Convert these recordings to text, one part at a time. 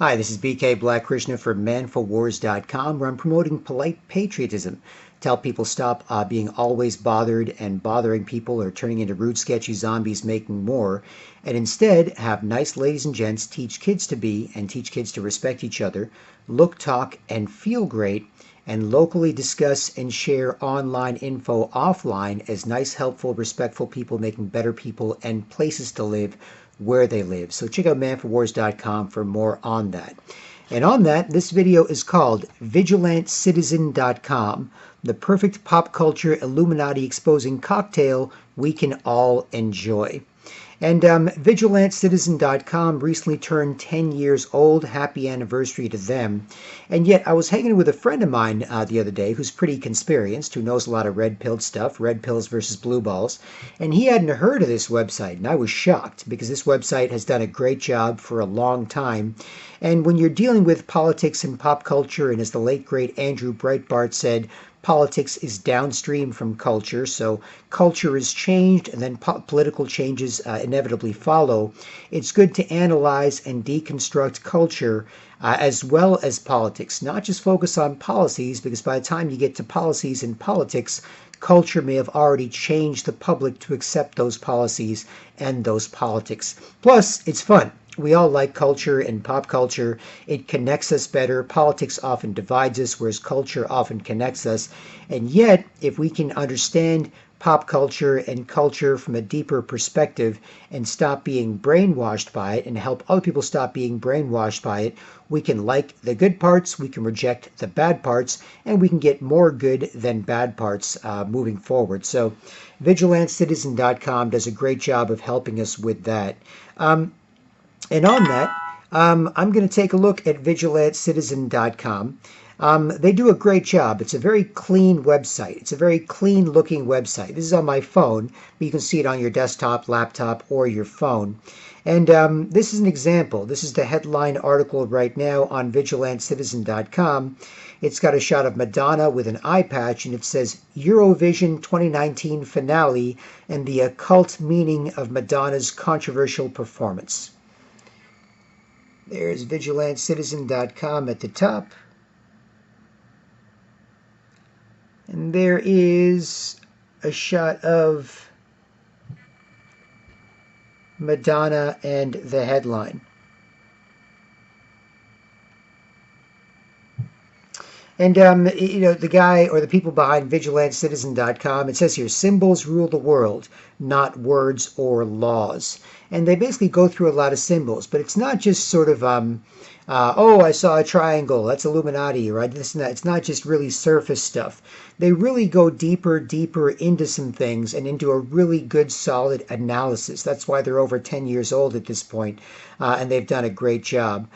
Hi, this is BK Black Krishna from manfulwars.com, where I'm promoting polite patriotism to help people stop being always bothered and bothering people or turning into rude, sketchy zombies making more, and instead have nice ladies and gents teach kids to be and teach kids to respect each other, look, talk, and feel great, and locally discuss and share online info offline as nice, helpful, respectful people making better people and places to live where they live. So check out manforwars.com for more on that. And on that, this video is called VigilantCitizen.com, the perfect pop culture Illuminati-exposing cocktail we can all enjoy. And VigilantCitizen.com recently turned 10 years old. Happy anniversary to them. And yet I was hanging with a friend of mine the other day who's pretty conspiracist, who knows a lot of red-pilled stuff, red pills versus blue balls. And he hadn't heard of this website. And I was shocked because this website has done a great job for a long time. And when you're dealing with politics and pop culture, and as the late, great Andrew Breitbart said, politics is downstream from culture, so culture is changed and then political changes inevitably follow. It's good to analyze and deconstruct culture as well as politics, not just focus on policies, because by the time you get to policies and politics, culture may have already changed the public to accept those policies and those politics. Plus, it's fun. We all like culture and pop culture. It connects us better. Politics often divides us, whereas culture often connects us. And yet, if we can understand pop culture and culture from a deeper perspective and stop being brainwashed by it and help other people stop being brainwashed by it, we can like the good parts, we can reject the bad parts, and we can get more good than bad parts moving forward. So VigilantCitizen.com does a great job of helping us with that. And on that, I'm going to take a look at VigilantCitizen.com. They do a great job. It's a very clean website. It's a very clean looking website. This is on my phone, but you can see it on your desktop, laptop, or your phone. And this is an example. This is the headline article right now on VigilantCitizen.com. It's got a shot of Madonna with an eye patch, and it says Eurovision 2019 finale and the occult meaning of Madonna's controversial performance. There's VigilantCitizen.com at the top. And there is a shot of Madonna and the headline. And, the guy or the people behind VigilantCitizen.com, it says here, symbols rule the world, not words or laws. And they basically go through a lot of symbols, but it's not just sort of, oh, I saw a triangle, that's Illuminati, right? This and that. It's not just really surface stuff. They really go deeper into some things and into a really good, solid analysis. That's why they're over 10 years old at this point, and they've done a great job.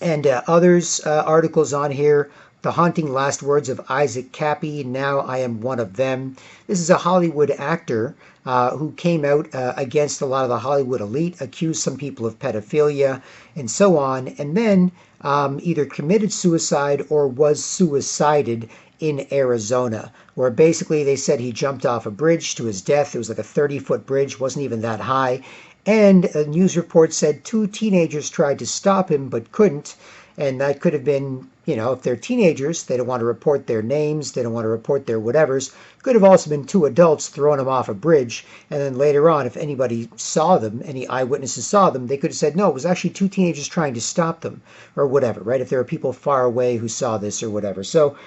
And others articles on here, The Haunting Last Words of Isaac Cappy, Now I Am One of Them. This is a Hollywood actor who came out against a lot of the Hollywood elite, accused some people of pedophilia, and so on, and then either committed suicide or was suicided in Arizona, where basically they said he jumped off a bridge to his death. It was like a 30-foot bridge, wasn't even that high. And a news report said 2 teenagers tried to stop him but couldn't. And that could have been, if they're teenagers, they don't want to report their names, they don't want to report their whatevers. Could have also been 2 adults throwing him off a bridge. And then later on, if anybody saw them, any eyewitnesses saw them, they could have said, no, it was actually 2 teenagers trying to stop them or whatever, right? If there are people far away who saw this or whatever. So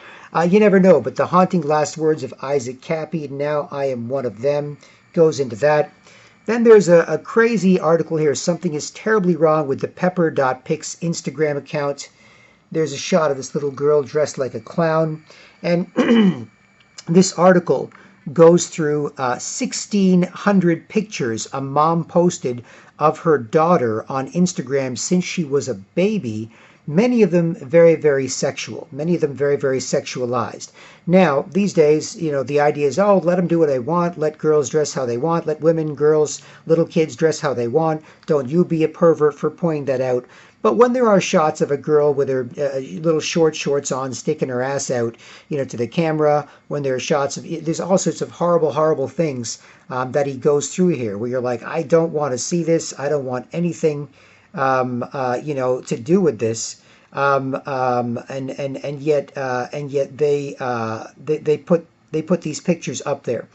you never know. But The Haunting Last Words of Isaac Cappy, Now I Am One of Them, goes into that. Then there's a crazy article here. Something is terribly wrong with the pepper.pics Instagram account. There's a shot of this little girl dressed like a clown. And this article goes through 1,600 pictures a mom posted of her daughter on Instagram since she was a baby. Many of them very, very sexual. Many of them very, very sexualized. Now, these days, the idea is, oh, let them do what they want. Let girls dress how they want. Let women, girls, little kids dress how they want. Don't you be a pervert for pointing that out. But when there are shots of a girl with her little short shorts on, sticking her ass out, to the camera, when there are shots of, there's all sorts of horrible, horrible things that he goes through here, where you're like, I don't want to see this. I don't want anything to do with this. And yet they put these pictures up there.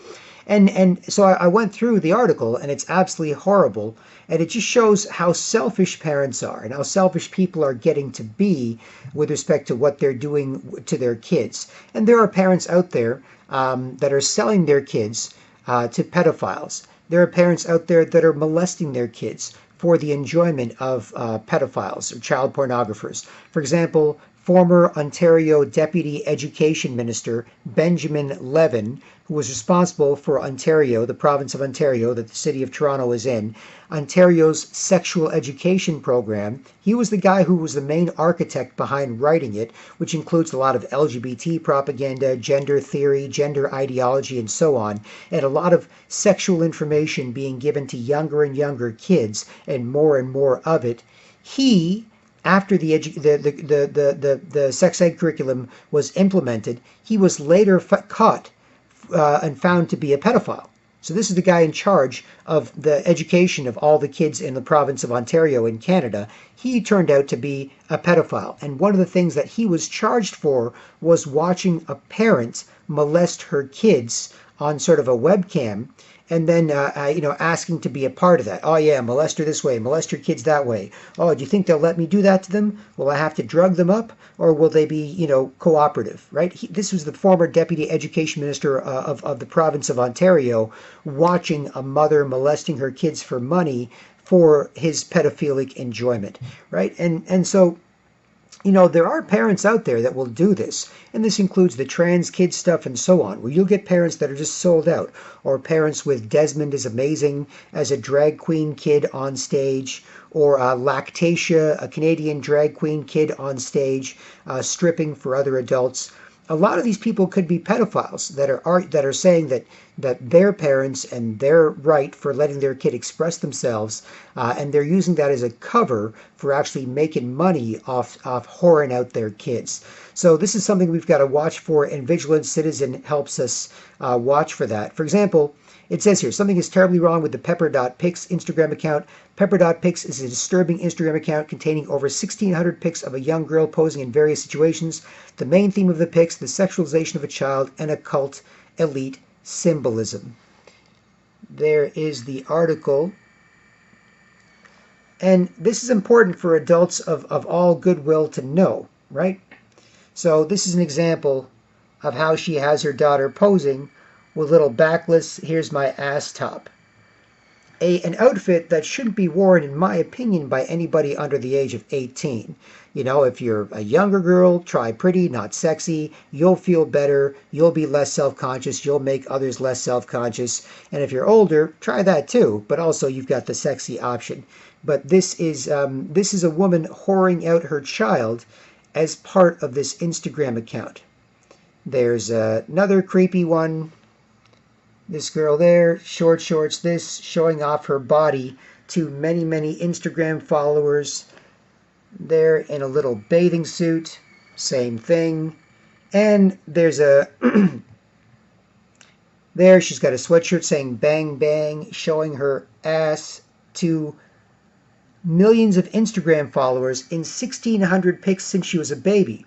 And so I went through the article, and it's absolutely horrible. And it just shows how selfish parents are and how selfish people are getting to be with respect to what they're doing to their kids. And there are parents out there that are selling their kids to pedophiles. There are parents out there that are molesting their kids for the enjoyment of pedophiles or child pornographers. For example, former Ontario Deputy Education Minister Benjamin Levin, who was responsible for Ontario, the province of Ontario that the city of Toronto is in, Ontario's sexual education program. He was the guy who was the main architect behind writing it, which includes a lot of LGBT propaganda, gender theory, gender ideology, and so on, and a lot of sexual information being given to younger and younger kids, and more of it. He, after the sex ed curriculum was implemented, he was later caught and found to be a pedophile. So this is the guy in charge of the education of all the kids in the province of Ontario in Canada. He turned out to be a pedophile. And one of the things that he was charged for was watching a parent molest her kids on sort of a webcam, and then asking to be a part of that. Oh yeah, molest her this way, molest your kids that way. Oh, do you think they'll let me do that to them? Will I have to drug them up, or will they be cooperative? Right? This was the former deputy education minister of the province of Ontario, watching a mother molesting her kids for money for his pedophilic enjoyment. Right? And so, there are parents out there that will do this, and this includes the trans kid stuff and so on, where you'll get parents that are just sold out, or parents with Desmond is Amazing as a drag queen kid on stage, or Lactatia, a Canadian drag queen kid on stage, stripping for other adults. A lot of these people could be pedophiles that are saying that their parents and their right for letting their kid express themselves, and they're using that as a cover for actually making money off whoring out their kids. So this is something we've got to watch for, and Vigilant Citizen helps us watch for that. For example, it says here, something is terribly wrong with the Pepper.Pics Instagram account. Pepper.Pics is a disturbing Instagram account containing over 1,600 pics of a young girl posing in various situations. The main theme of the pics, the sexualization of a child and occult elite symbolism. There is the article. And this is important for adults of all goodwill to know, right? So this is an example of how she has her daughter posing with little backless, here's my ass top. An outfit that shouldn't be worn, in my opinion, by anybody under the age of 18. If you're a younger girl, try pretty, not sexy. You'll feel better. You'll be less self-conscious. You'll make others less self-conscious. And if you're older, try that too. But also, you've got the sexy option. But this is a woman whoring out her child as part of this Instagram account. There's another creepy one. This girl there, short shorts, this, showing off her body to many, many Instagram followers. There in a little bathing suit, same thing. And there's there she's got a sweatshirt saying bang bang, showing her ass to millions of Instagram followers in 1,600 pics since she was a baby.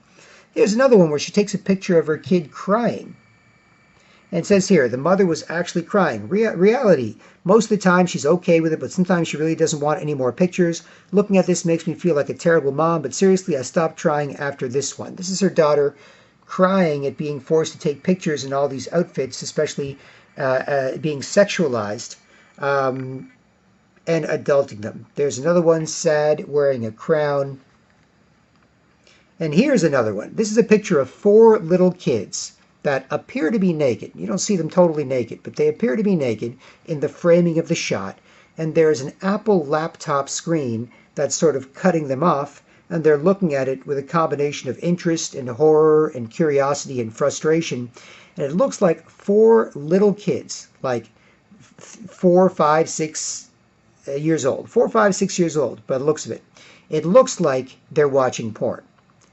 Here's another one where she takes a picture of her kid crying. And it says here, the mother was actually crying. Reality, most of the time she's okay with it, but sometimes she really doesn't want any more pictures. Looking at this makes me feel like a terrible mom, but seriously, I stopped trying after this one. This is her daughter crying at being forced to take pictures in all these outfits, especially being sexualized, and adulting them. There's another one, sad, wearing a crown. And here's another one. This is a picture of 4 little kids that appear to be naked. You don't see them totally naked, but they appear to be naked in the framing of the shot. And there's an Apple laptop screen that's sort of cutting them off, and they're looking at it with a combination of interest and horror and curiosity and frustration. And it looks like 4 little kids, like 4, 5, 6 years old. 4, 5, 6 years old, by the looks of it. It looks like they're watching porn.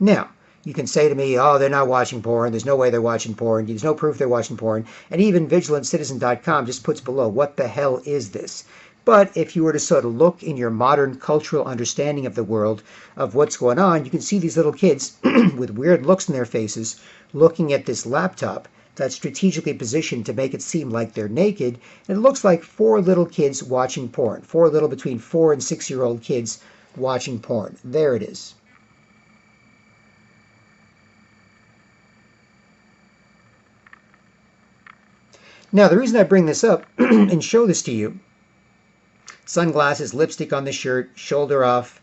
Now, you can say to me, oh, they're not watching porn. There's no way they're watching porn. There's no proof they're watching porn. And even VigilantCitizen.com just puts below, what the hell is this? But if you were to sort of look in your modern cultural understanding of the world, of what's going on, you can see these little kids with weird looks in their faces looking at this laptop that's strategically positioned to make it seem like they're naked. And it looks like four little kids watching porn. Between 4 and 6-year-old kids watching porn. There it is. Now, the reason I bring this up and show this to you, sunglasses, lipstick on the shirt, shoulder off,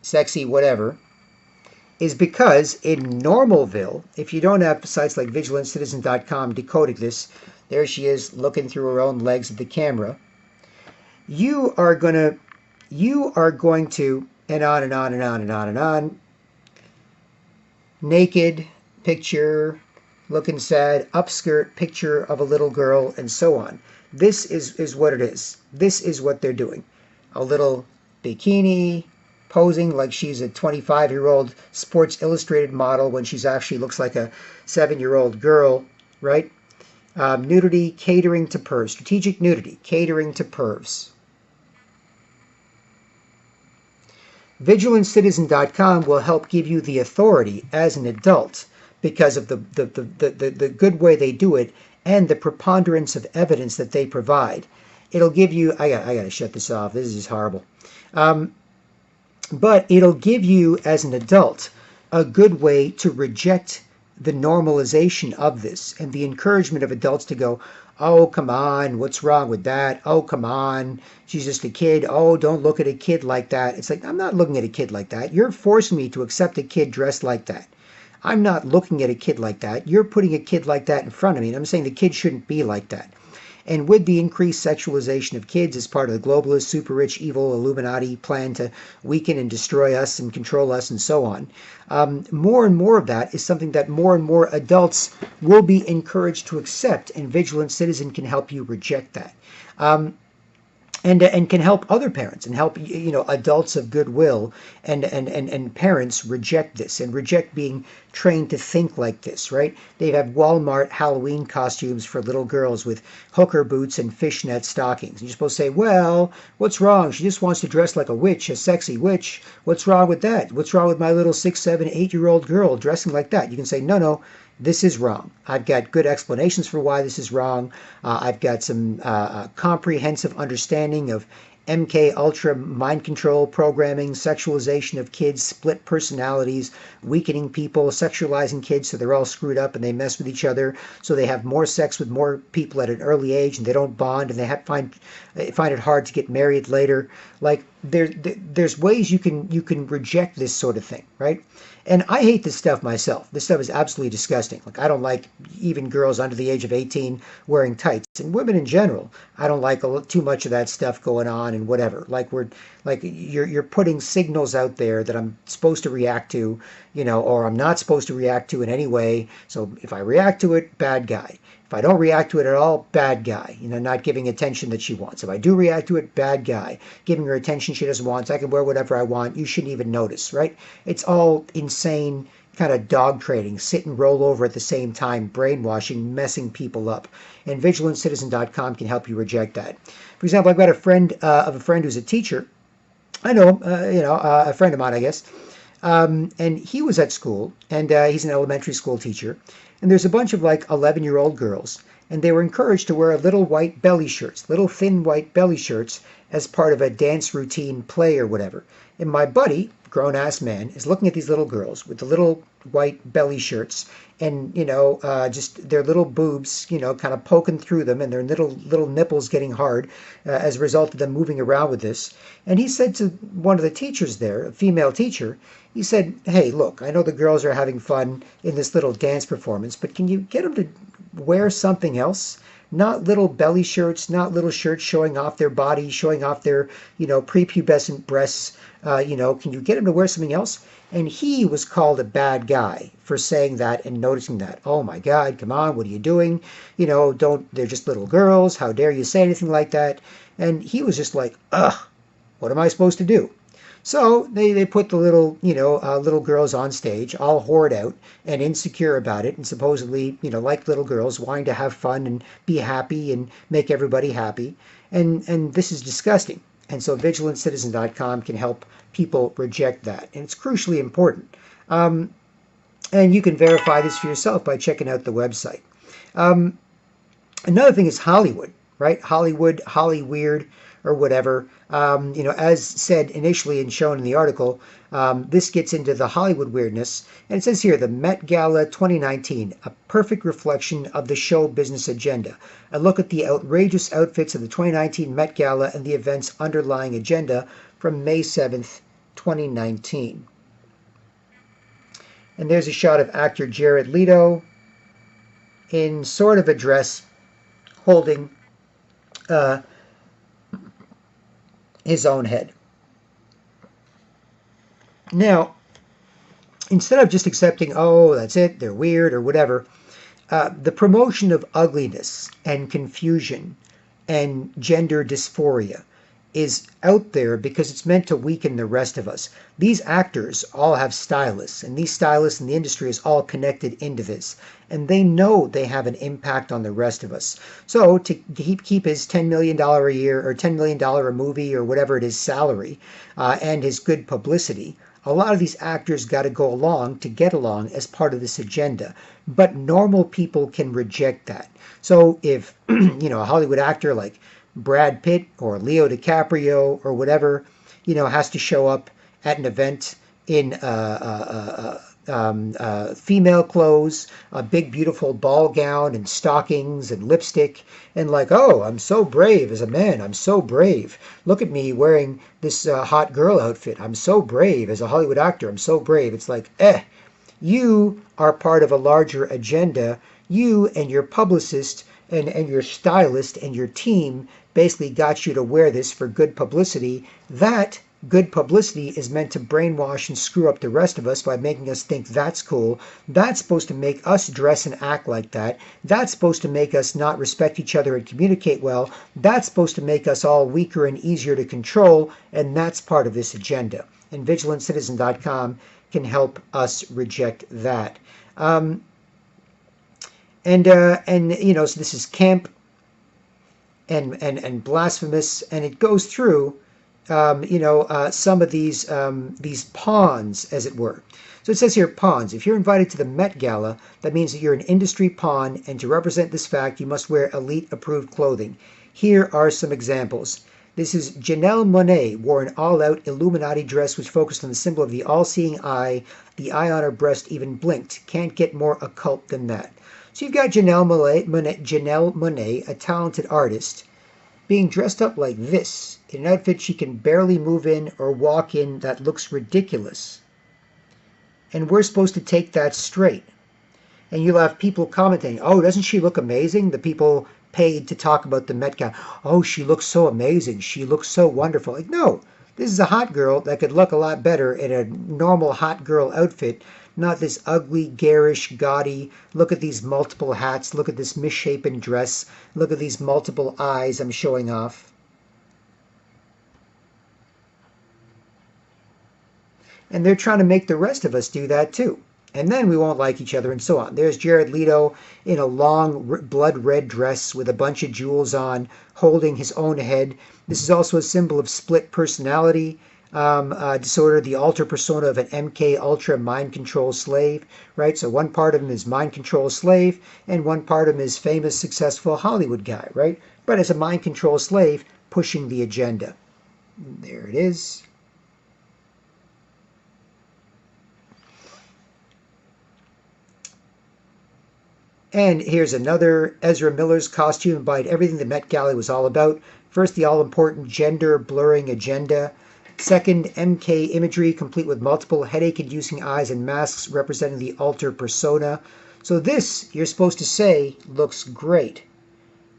sexy, whatever, is because in Normalville, if you don't have sites like vigilantcitizen.com decoding this, there she is looking through her own legs at the camera, you are going to, and on and on and on and on and on, naked, picture, looking sad, upskirt, picture of a little girl, and so on. This is what it is. This is what they're doing. A little bikini, posing like she's a 25-year-old Sports Illustrated model when she's actually looks like a 7-year-old girl, right? Nudity catering to pervs. Strategic nudity catering to pervs. VigilantCitizen.com will help give you the authority as an adult because of the good way they do it and the preponderance of evidence that they provide. It'll give you, I got to shut this off. This is horrible. But it'll give you, as an adult, a good way to reject the normalization of this and the encouragement of adults to go, oh, come on, what's wrong with that? Oh, come on, she's just a kid. Oh, don't look at a kid like that. It's like, I'm not looking at a kid like that. You're forcing me to accept a kid dressed like that. I'm not looking at a kid like that. You're putting a kid like that in front of me, and I'm saying the kid shouldn't be like that. And with the increased sexualization of kids as part of the globalist, super rich, evil Illuminati plan to weaken and destroy us and control us and so on, more and more of that is something that more and more adults will be encouraged to accept, and Vigilant Citizen can help you reject that. And can help other parents and help adults of goodwill and parents reject this and reject being trained to think like this, right? They have Walmart Halloween costumes for little girls with hooker boots and fishnet stockings. And you're supposed to say, well, what's wrong? She just wants to dress like a witch, a sexy witch. What's wrong with that? What's wrong with my little 6, 7, 8-year-old girl dressing like that? You can say, no, this is wrong. I've got good explanations for why this is wrong. I've got some comprehensive understanding of MK Ultra mind control programming, sexualization of kids, split personalities, weakening people, sexualizing kids so they're all screwed up and they mess with each other, so they have more sex with more people at an early age and they don't bond and they find it hard to get married later. Like there's ways you can reject this sort of thing, right? And I hate this stuff myself. This stuff is absolutely disgusting. Like, I don't like even girls under the age of 18 wearing tights. And women in general, I don't like too much of that stuff going on and whatever. Like, you're putting signals out there that I'm supposed to react to, or I'm not supposed to react to in any way. So if I react to it, bad guy. If I don't react to it at all, bad guy. Not giving attention that she wants. If I do react to it, bad guy. Giving her attention she doesn't want. So I can wear whatever I want. You shouldn't even notice, right? It's all insane kind of dog trading. Sit and roll over at the same time. Brainwashing, messing people up. And VigilantCitizen.com can help you reject that. For example, I've got a friend of a friend who's a teacher. I know him, a friend of mine, I guess. And he was at school, and he's an elementary school teacher. And there's a bunch of like 11-year-old girls, and they were encouraged to wear little white belly shirts, little thin white belly shirts as part of a dance routine play or whatever. And my buddy, grown-ass man, is looking at these little girls with the little white belly shirts and, just their little boobs, kind of poking through them and their little nipples getting hard as a result of them moving around with this. And he said to one of the teachers there, a female teacher, he said, hey, look, I know the girls are having fun in this little dance performance, but can you get them to wear something else? Not little belly shirts, not little shirts showing off their body, showing off their, prepubescent breasts. Can you get them to wear something else? And he was called a bad guy for saying that and noticing that. Oh my God, come on, what are you doing? They're just little girls. How dare you say anything like that? And he was just like, ugh, what am I supposed to do? So they put the little girls on stage, all whored out and insecure about it, and supposedly, like little girls, wanting to have fun and be happy and make everybody happy. And this is disgusting. And so vigilantcitizen.com can help people reject that. And it's crucially important. And you can verify this for yourself by checking out the website. Another thing is Hollywood, right? Hollywood, Holly weird, or whatever. As said initially and shown in the article, this gets into the Hollywood weirdness. And it says here, the Met Gala 2019, a perfect reflection of the show business agenda. A look at the outrageous outfits of the 2019 Met Gala and the event's underlying agenda from May 7th, 2019. And there's a shot of actor Jared Leto in sort of a dress holding his own head. Now, instead of just accepting, oh, that's it, they're weird or whatever, the promotion of ugliness and confusion and gender dysphoria is out there because it's meant to weaken the rest of us. These actors all have stylists, and these stylists in the industry is all connected into this. And they know they have an impact on the rest of us. So to keep his $10 million a year or $10 million a movie or whatever it is salary and his good publicity, a lot of these actors got to go along to get along as part of this agenda. But normal people can reject that. So if, a Hollywood actor like Brad Pitt or Leo DiCaprio or whatever, has to show up at an event in female clothes, a big beautiful ball gown and stockings and lipstick, and like, oh, I'm so brave as a man, I'm so brave. Look at me wearing this hot girl outfit. I'm so brave as a Hollywood actor. I'm so brave. It's like, you are part of a larger agenda. You and your publicist and your stylist and your team basically got you to wear this for good publicity. That good publicity is meant to brainwash and screw up the rest of us by making us think that's cool. That's supposed to make us dress and act like that. That's supposed to make us not respect each other and communicate well. That's supposed to make us all weaker and easier to control, and that's part of this agenda. And vigilantcitizen.com can help us reject that. So this is camp and blasphemous, and it goes through some of these pawns, as it were. So it says here, pawns. If you're invited to the Met Gala, that means that you're an industry pawn, and to represent this fact, you must wear elite-approved clothing. Here are some examples. This is Janelle Monáe wore an all-out Illuminati dress which focused on the symbol of the all-seeing eye. The eye on her breast even blinked. Can't get more occult than that. So you've got Janelle Monáe, a talented artist, being dressed up like this, in an outfit she can barely move in or walk in that looks ridiculous. And we're supposed to take that straight. And you'll have people commenting, oh, doesn't she look amazing? The people paid to talk about the Met Gala. Oh, she looks so amazing. She looks so wonderful. Like, no, this is a hot girl that could look a lot better in a normal hot girl outfit, not this ugly, garish, gaudy, look at these multiple hats, look at this misshapen dress, look at these multiple eyes I'm showing off. And they're trying to make the rest of us do that too. And then we won't like each other and so on. There's Jared Leto in a long blood red dress with a bunch of jewels on, holding his own head. This is also a symbol of split personality disorder, the alter persona of an MK Ultra mind control slave, right? So one part of him is mind control slave, and one part of him is famous, successful Hollywood guy, right? But as a mind control slave, pushing the agenda. There it is. And here's another Ezra Miller's costume embodied everything the Met Gala was all about. First, the all-important gender blurring agenda. Second, MK imagery complete with multiple headache-inducing eyes and masks representing the alter persona. So this, you're supposed to say, looks great.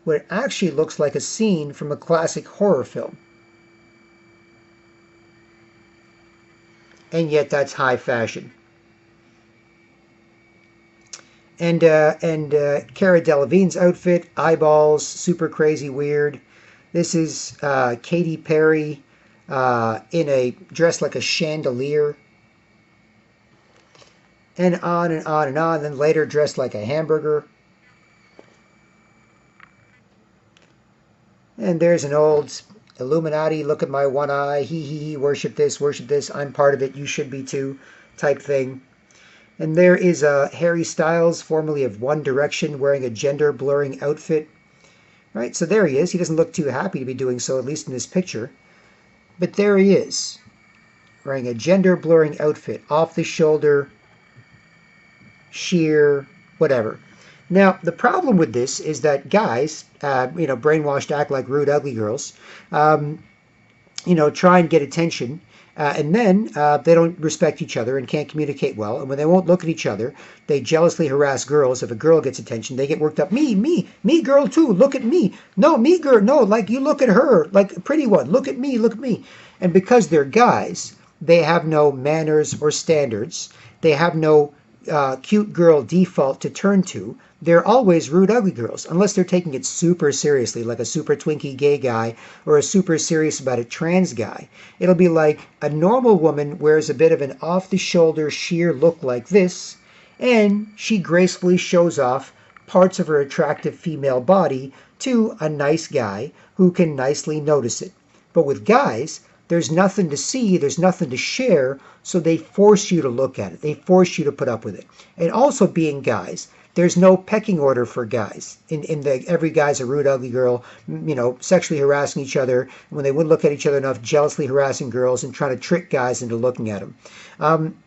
What it actually looks like a scene from a classic horror film. And yet that's high fashion. And Cara Delevingne's outfit, eyeballs, super crazy weird. This is Katy Perry in a dress like a chandelier. And on and on and on. Then later dressed like a hamburger. And there's an old Illuminati, look at my one eye, he, worship this, I'm part of it, you should be too, type thing. And there is Harry Styles, formerly of One Direction, wearing a gender-blurring outfit. Right, so there he is. He doesn't look too happy to be doing so, at least in this picture. But there he is, wearing a gender-blurring outfit, off the shoulder, sheer, whatever. Now, the problem with this is that guys, brainwashed to act like rude, ugly girls, try and get attention. And then they don't respect each other and can't communicate well. And when they won't look at each other, they jealously harass girls. If a girl gets attention, they get worked up. Me, girl too. Look at me. No, me, girl. No, like you look at her, like a pretty one. Look at me, look at me. And because they're guys, they have no manners or standards. They have no cute girl default to turn to. They're always rude, ugly girls, unless they're taking it super seriously, like a super twinky gay guy or a super serious about it trans guy. It'll be like a normal woman wears a bit of an off-the-shoulder sheer look like this, and she gracefully shows off parts of her attractive female body to a nice guy who can nicely notice it. But with guys, there's nothing to see, there's nothing to share, so they force you to look at it. They force you to put up with it. And also being guys, there's no pecking order for guys. Every guy's a rude, ugly girl, sexually harassing each other. When they wouldn't look at each other enough, jealously harassing girls and trying to trick guys into looking at them.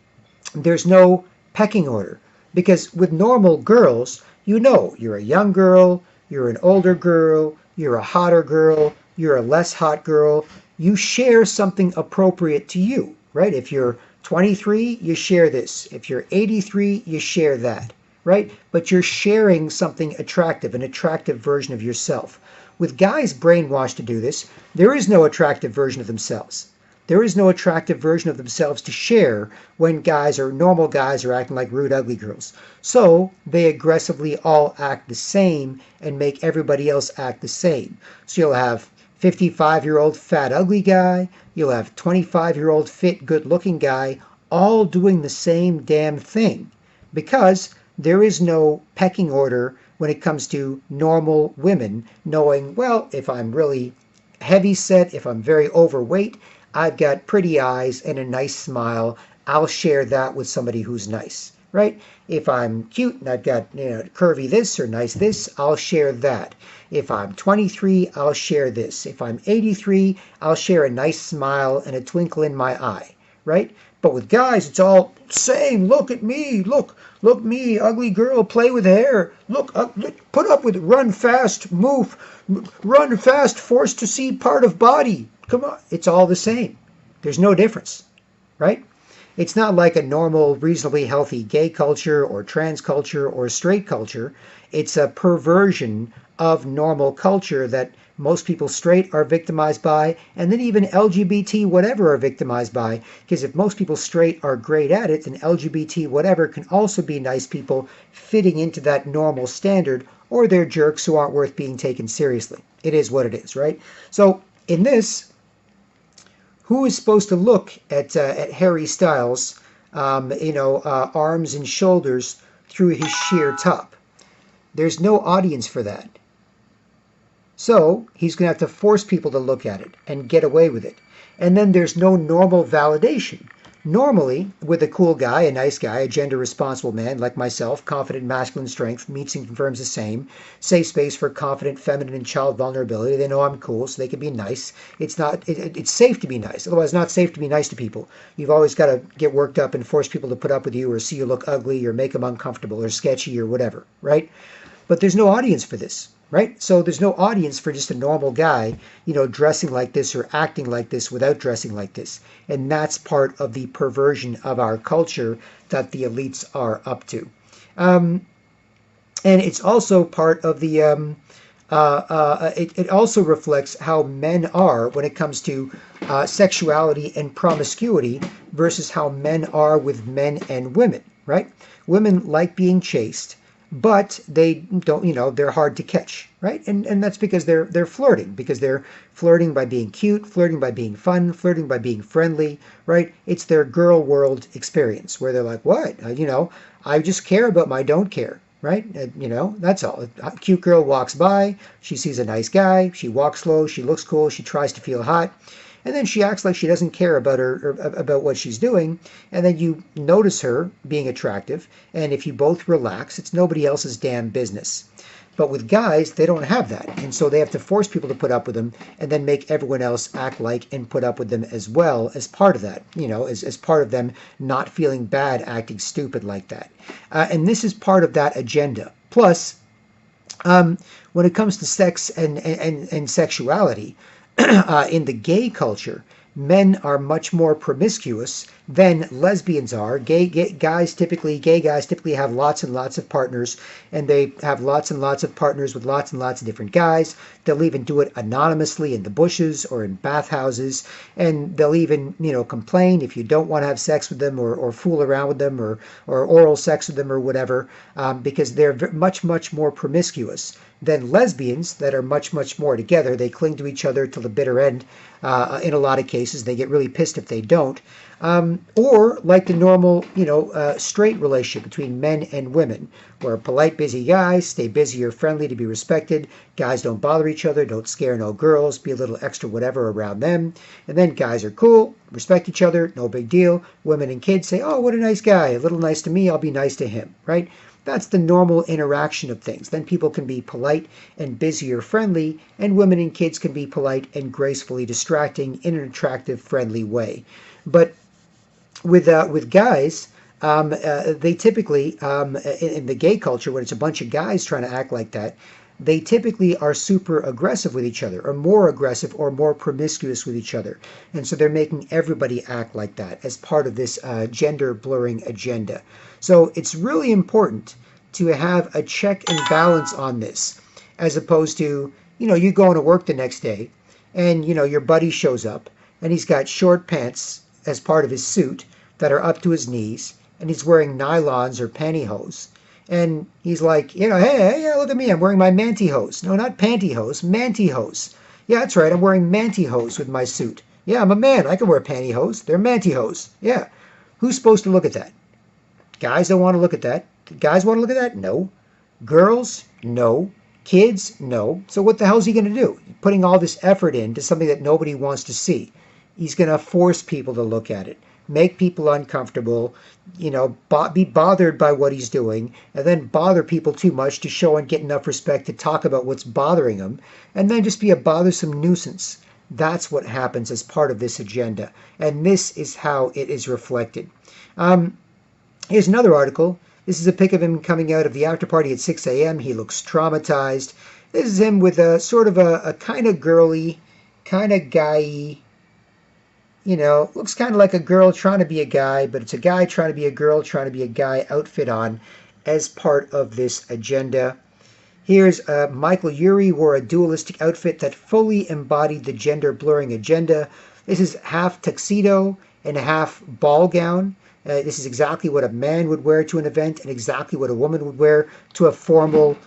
There's no pecking order. Because with normal girls, you're a young girl, you're an older girl, you're a hotter girl, you're a less hot girl. You share something appropriate to you, right? If you're 23, you share this. If you're 83, you share that. Right? But you're sharing something attractive, an attractive version of yourself. With guys brainwashed to do this, there is no attractive version of themselves. There is no attractive version of themselves to share when normal guys are acting like rude, ugly girls. So they aggressively all act the same and make everybody else act the same. So you'll have 55-year-old fat, ugly guy. You'll have 25-year-old fit, good-looking guy, all doing the same damn thing. Because there is no pecking order when it comes to normal women knowing, well, if I'm really heavy set, if I'm very overweight, I've got pretty eyes and a nice smile. I'll share that with somebody who's nice, right? If I'm cute and I've got curvy this or nice this, I'll share that. If I'm 23, I'll share this. If I'm 83, I'll share a nice smile and a twinkle in my eye, right? But with guys, it's all same. Look at me. Look me, ugly girl, play with hair. Look, put up with it. Run fast, move. Run fast, forced to see part of body. Come on. It's all the same. There's no difference, right? It's not like a normal, reasonably healthy gay culture or trans culture or straight culture. It's a perversion of normal culture that most people straight are victimized by, and then even LGBT whatever are victimized by. Because if most people straight are great at it, then LGBT whatever can also be nice people fitting into that normal standard, or they're jerks who aren't worth being taken seriously. It is what it is, right? So in this, who is supposed to look at Harry Styles, arms and shoulders through his sheer top? There's no audience for that. So he's going to have to force people to look at it and get away with it. And then there's no normal validation. Normally, with a cool guy, a nice guy, a gender-responsible man like myself, confident masculine strength, meets and confirms the same, safe space for confident feminine and child vulnerability. They know I'm cool, so they can be nice. It's safe to be nice. Otherwise, it's not safe to be nice to people. You've always got to get worked up and force people to put up with you or see you look ugly or make them uncomfortable or sketchy or whatever, right? But there's no audience for this. Right? So there's no audience for just a normal guy, dressing like this or acting like this without dressing like this. And that's part of the perversion of our culture that the elites are up to. And it's also part of the, it also reflects how men are when it comes to sexuality and promiscuity versus how men are with men and women, right? Women like being chased, but they don't, they're hard to catch, right? And that's because they're flirting, because they're flirting by being cute, flirting by being fun, flirting by being friendly, right? It's their girl world experience where they're like, what? I just care about my don't care. right? That's all. A cute girl walks by, she sees a nice guy, she walks slow, she looks cool, she tries to feel hot, and then she acts like she doesn't care about about what she's doing, and then you notice her being attractive, and if you both relax, it's nobody else's damn business. But with guys, they don't have that. And so they have to force people to put up with them and then make everyone else act like and put up with them as well as part of that, as part of them not feeling bad acting stupid like that. And this is part of that agenda. Plus, when it comes to sex and sexuality, in the gay culture, men are much more promiscuous than lesbians are. Gay guys typically have lots and lots of partners, and they have lots and lots of partners with lots and lots of different guys. They'll even do it anonymously in the bushes or in bathhouses, and they'll even complain if you don't want to have sex with them or fool around with them or oral sex with them or whatever, because they're much more promiscuous than lesbians that are much more together. They cling to each other till the bitter end. In a lot of cases, they get really pissed if they don't. Or like the normal, straight relationship between men and women, where polite, busy guys stay busy or friendly to be respected. Guys don't bother each other, don't scare no girls, be a little extra whatever around them. And then guys are cool, respect each other, no big deal. Women and kids say, oh, what a nice guy, a little nice to me, I'll be nice to him, right? That's the normal interaction of things. Then people can be polite and busy or friendly, and women and kids can be polite and gracefully distracting in an attractive, friendly way. But with guys, they typically, in the gay culture, when it's a bunch of guys trying to act like that, they typically are super aggressive with each other, or more aggressive or more promiscuous with each other. And so they're making everybody act like that as part of this gender blurring agenda. So it's really important to have a check and balance on this, as opposed to, you going to work the next day and, your buddy shows up and he's got short pants as part of his suit that are up to his knees, and he's wearing nylons or pantyhose. And he's like, hey, look at me, I'm wearing my mantyhose. No, not pantyhose, mantyhose. Yeah, that's right, I'm wearing mantyhose with my suit. Yeah, I'm a man, I can wear pantyhose. They're mantyhose. Yeah. Who's supposed to look at that? Guys don't want to look at that. Guys want to look at that? No. Girls? No. Kids? No. So what the hell is he going to do? Putting all this effort into something that nobody wants to see. He's going to force people to look at it, make people uncomfortable, be bothered by what he's doing, and then bother people too much to show and get enough respect to talk about what's bothering them, and then just be a bothersome nuisance. That's what happens as part of this agenda, and this is how it is reflected. Here's another article. This is a pic of him coming out of the after party at 6 a.m. He looks traumatized. This is him with a sort of a kind of girly, kind of guy-y, looks kind of like a girl trying to be a guy, but it's a guy trying to be a girl, trying to be a guy outfit on as part of this agenda. Here's Michael Urie wore a dualistic outfit that fully embodied the gender blurring agenda. This is half tuxedo and half ball gown. This is exactly what a man would wear to an event and exactly what a woman would wear to a formal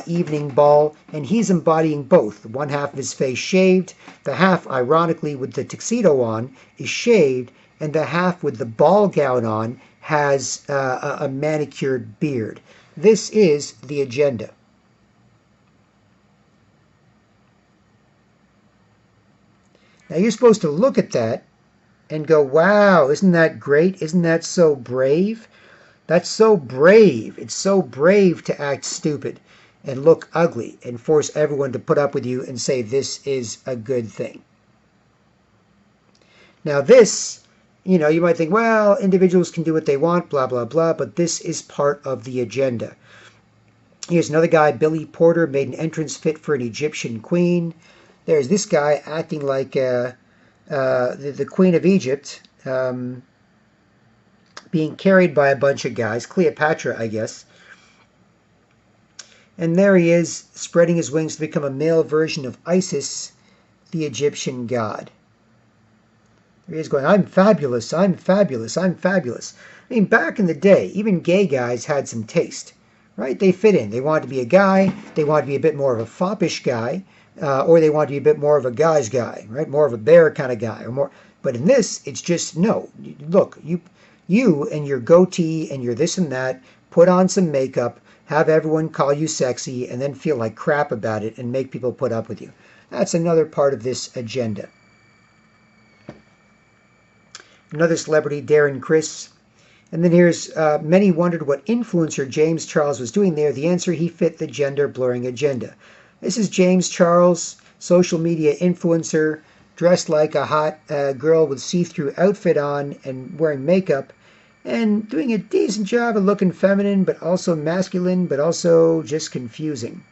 evening ball, and he's embodying both. One half of his face shaved, the half, ironically, with the tuxedo on is shaved, and the half with the ball gown on has a manicured beard. This is the agenda. Now you're supposed to look at that and go, wow, isn't that great? Isn't that so brave? That's so brave. It's so brave to act stupid and look ugly and force everyone to put up with you and say this is a good thing. Now this, you might think, well, individuals can do what they want, blah, blah, blah, but this is part of the agenda. Here's another guy, Billy Porter, made an entrance fit for an Egyptian queen. There's this guy acting like the Queen of Egypt, being carried by a bunch of guys, Cleopatra, I guess. And there he is, spreading his wings to become a male version of Isis, the Egyptian god. There he is going, I'm fabulous, I'm fabulous, I'm fabulous. I mean, back in the day, even gay guys had some taste, right? They fit in. They wanted to be a guy. They wanted to be a bit more of a foppish guy, or they wanted to be a bit more of a guy's guy, right? More of a bear kind of guy, or more. But in this, it's just, no. Look, you and your goatee and your this and that, put on some makeup, have everyone call you sexy, and then feel like crap about it and make people put up with you. That's another part of this agenda. Another celebrity, Darren Criss. And then here's, many wondered what influencer James Charles was doing there. The answer, he fit the gender blurring agenda. This is James Charles, social media influencer, dressed like a hot girl with see-through outfit on and wearing makeup, and doing a decent job of looking feminine, but also masculine, but also just confusing.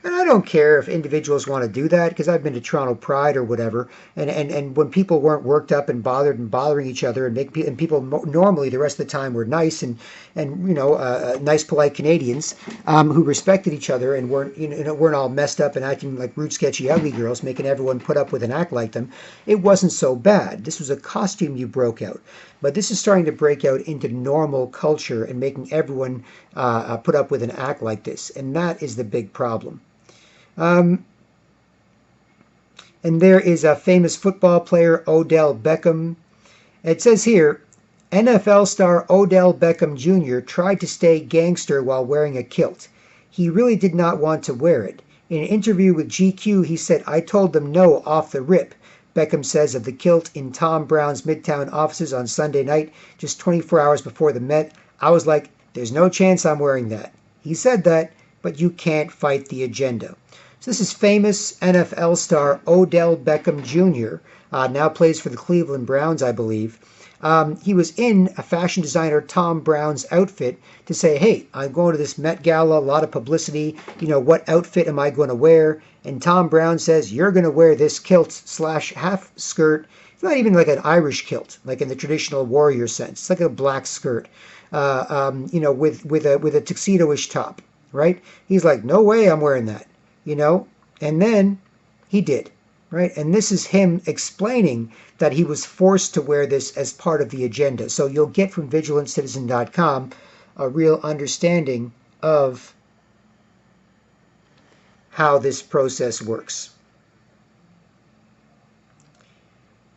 And I don't care if individuals want to do that, because I've been to Toronto Pride or whatever, and when people weren't worked up and bothered and bothering each other, and people normally the rest of the time were nice and nice, polite Canadians who respected each other and weren't all messed up and acting like rude, sketchy, ugly girls, making everyone put up with and act like them. It wasn't so bad. This was a costume you broke out. But this is starting to break out into normal culture and making everyone put up with and act like this. And that is the big problem. And there is a famous football player, Odell Beckham. It says here, NFL star Odell Beckham Jr. tried to stay gangster while wearing a kilt. He really did not want to wear it. In an interview with GQ, he said, "I told them no off the rip." Beckham says of the kilt in Tom Brown's Midtown offices on Sunday night, just 24 hours before the Met. "I was like, there's no chance I'm wearing that." He said that, but you can't fight the agenda. So this is famous NFL star Odell Beckham Jr., now plays for the Cleveland Browns, I believe. He was in a fashion designer Tom Brown's outfit to say, hey, I'm going to this Met Gala, a lot of publicity, what outfit am I going to wear? And Tom Brown says, you're going to wear this kilt / half skirt. It's not even like an Irish kilt, like in the traditional warrior sense. It's like a black skirt, with a tuxedo-ish top, right? He's like, no way I'm wearing that. And then he did, right? And this is him explaining that he was forced to wear this as part of the agenda. So you'll get from vigilantcitizen.com a real understanding of how this process works.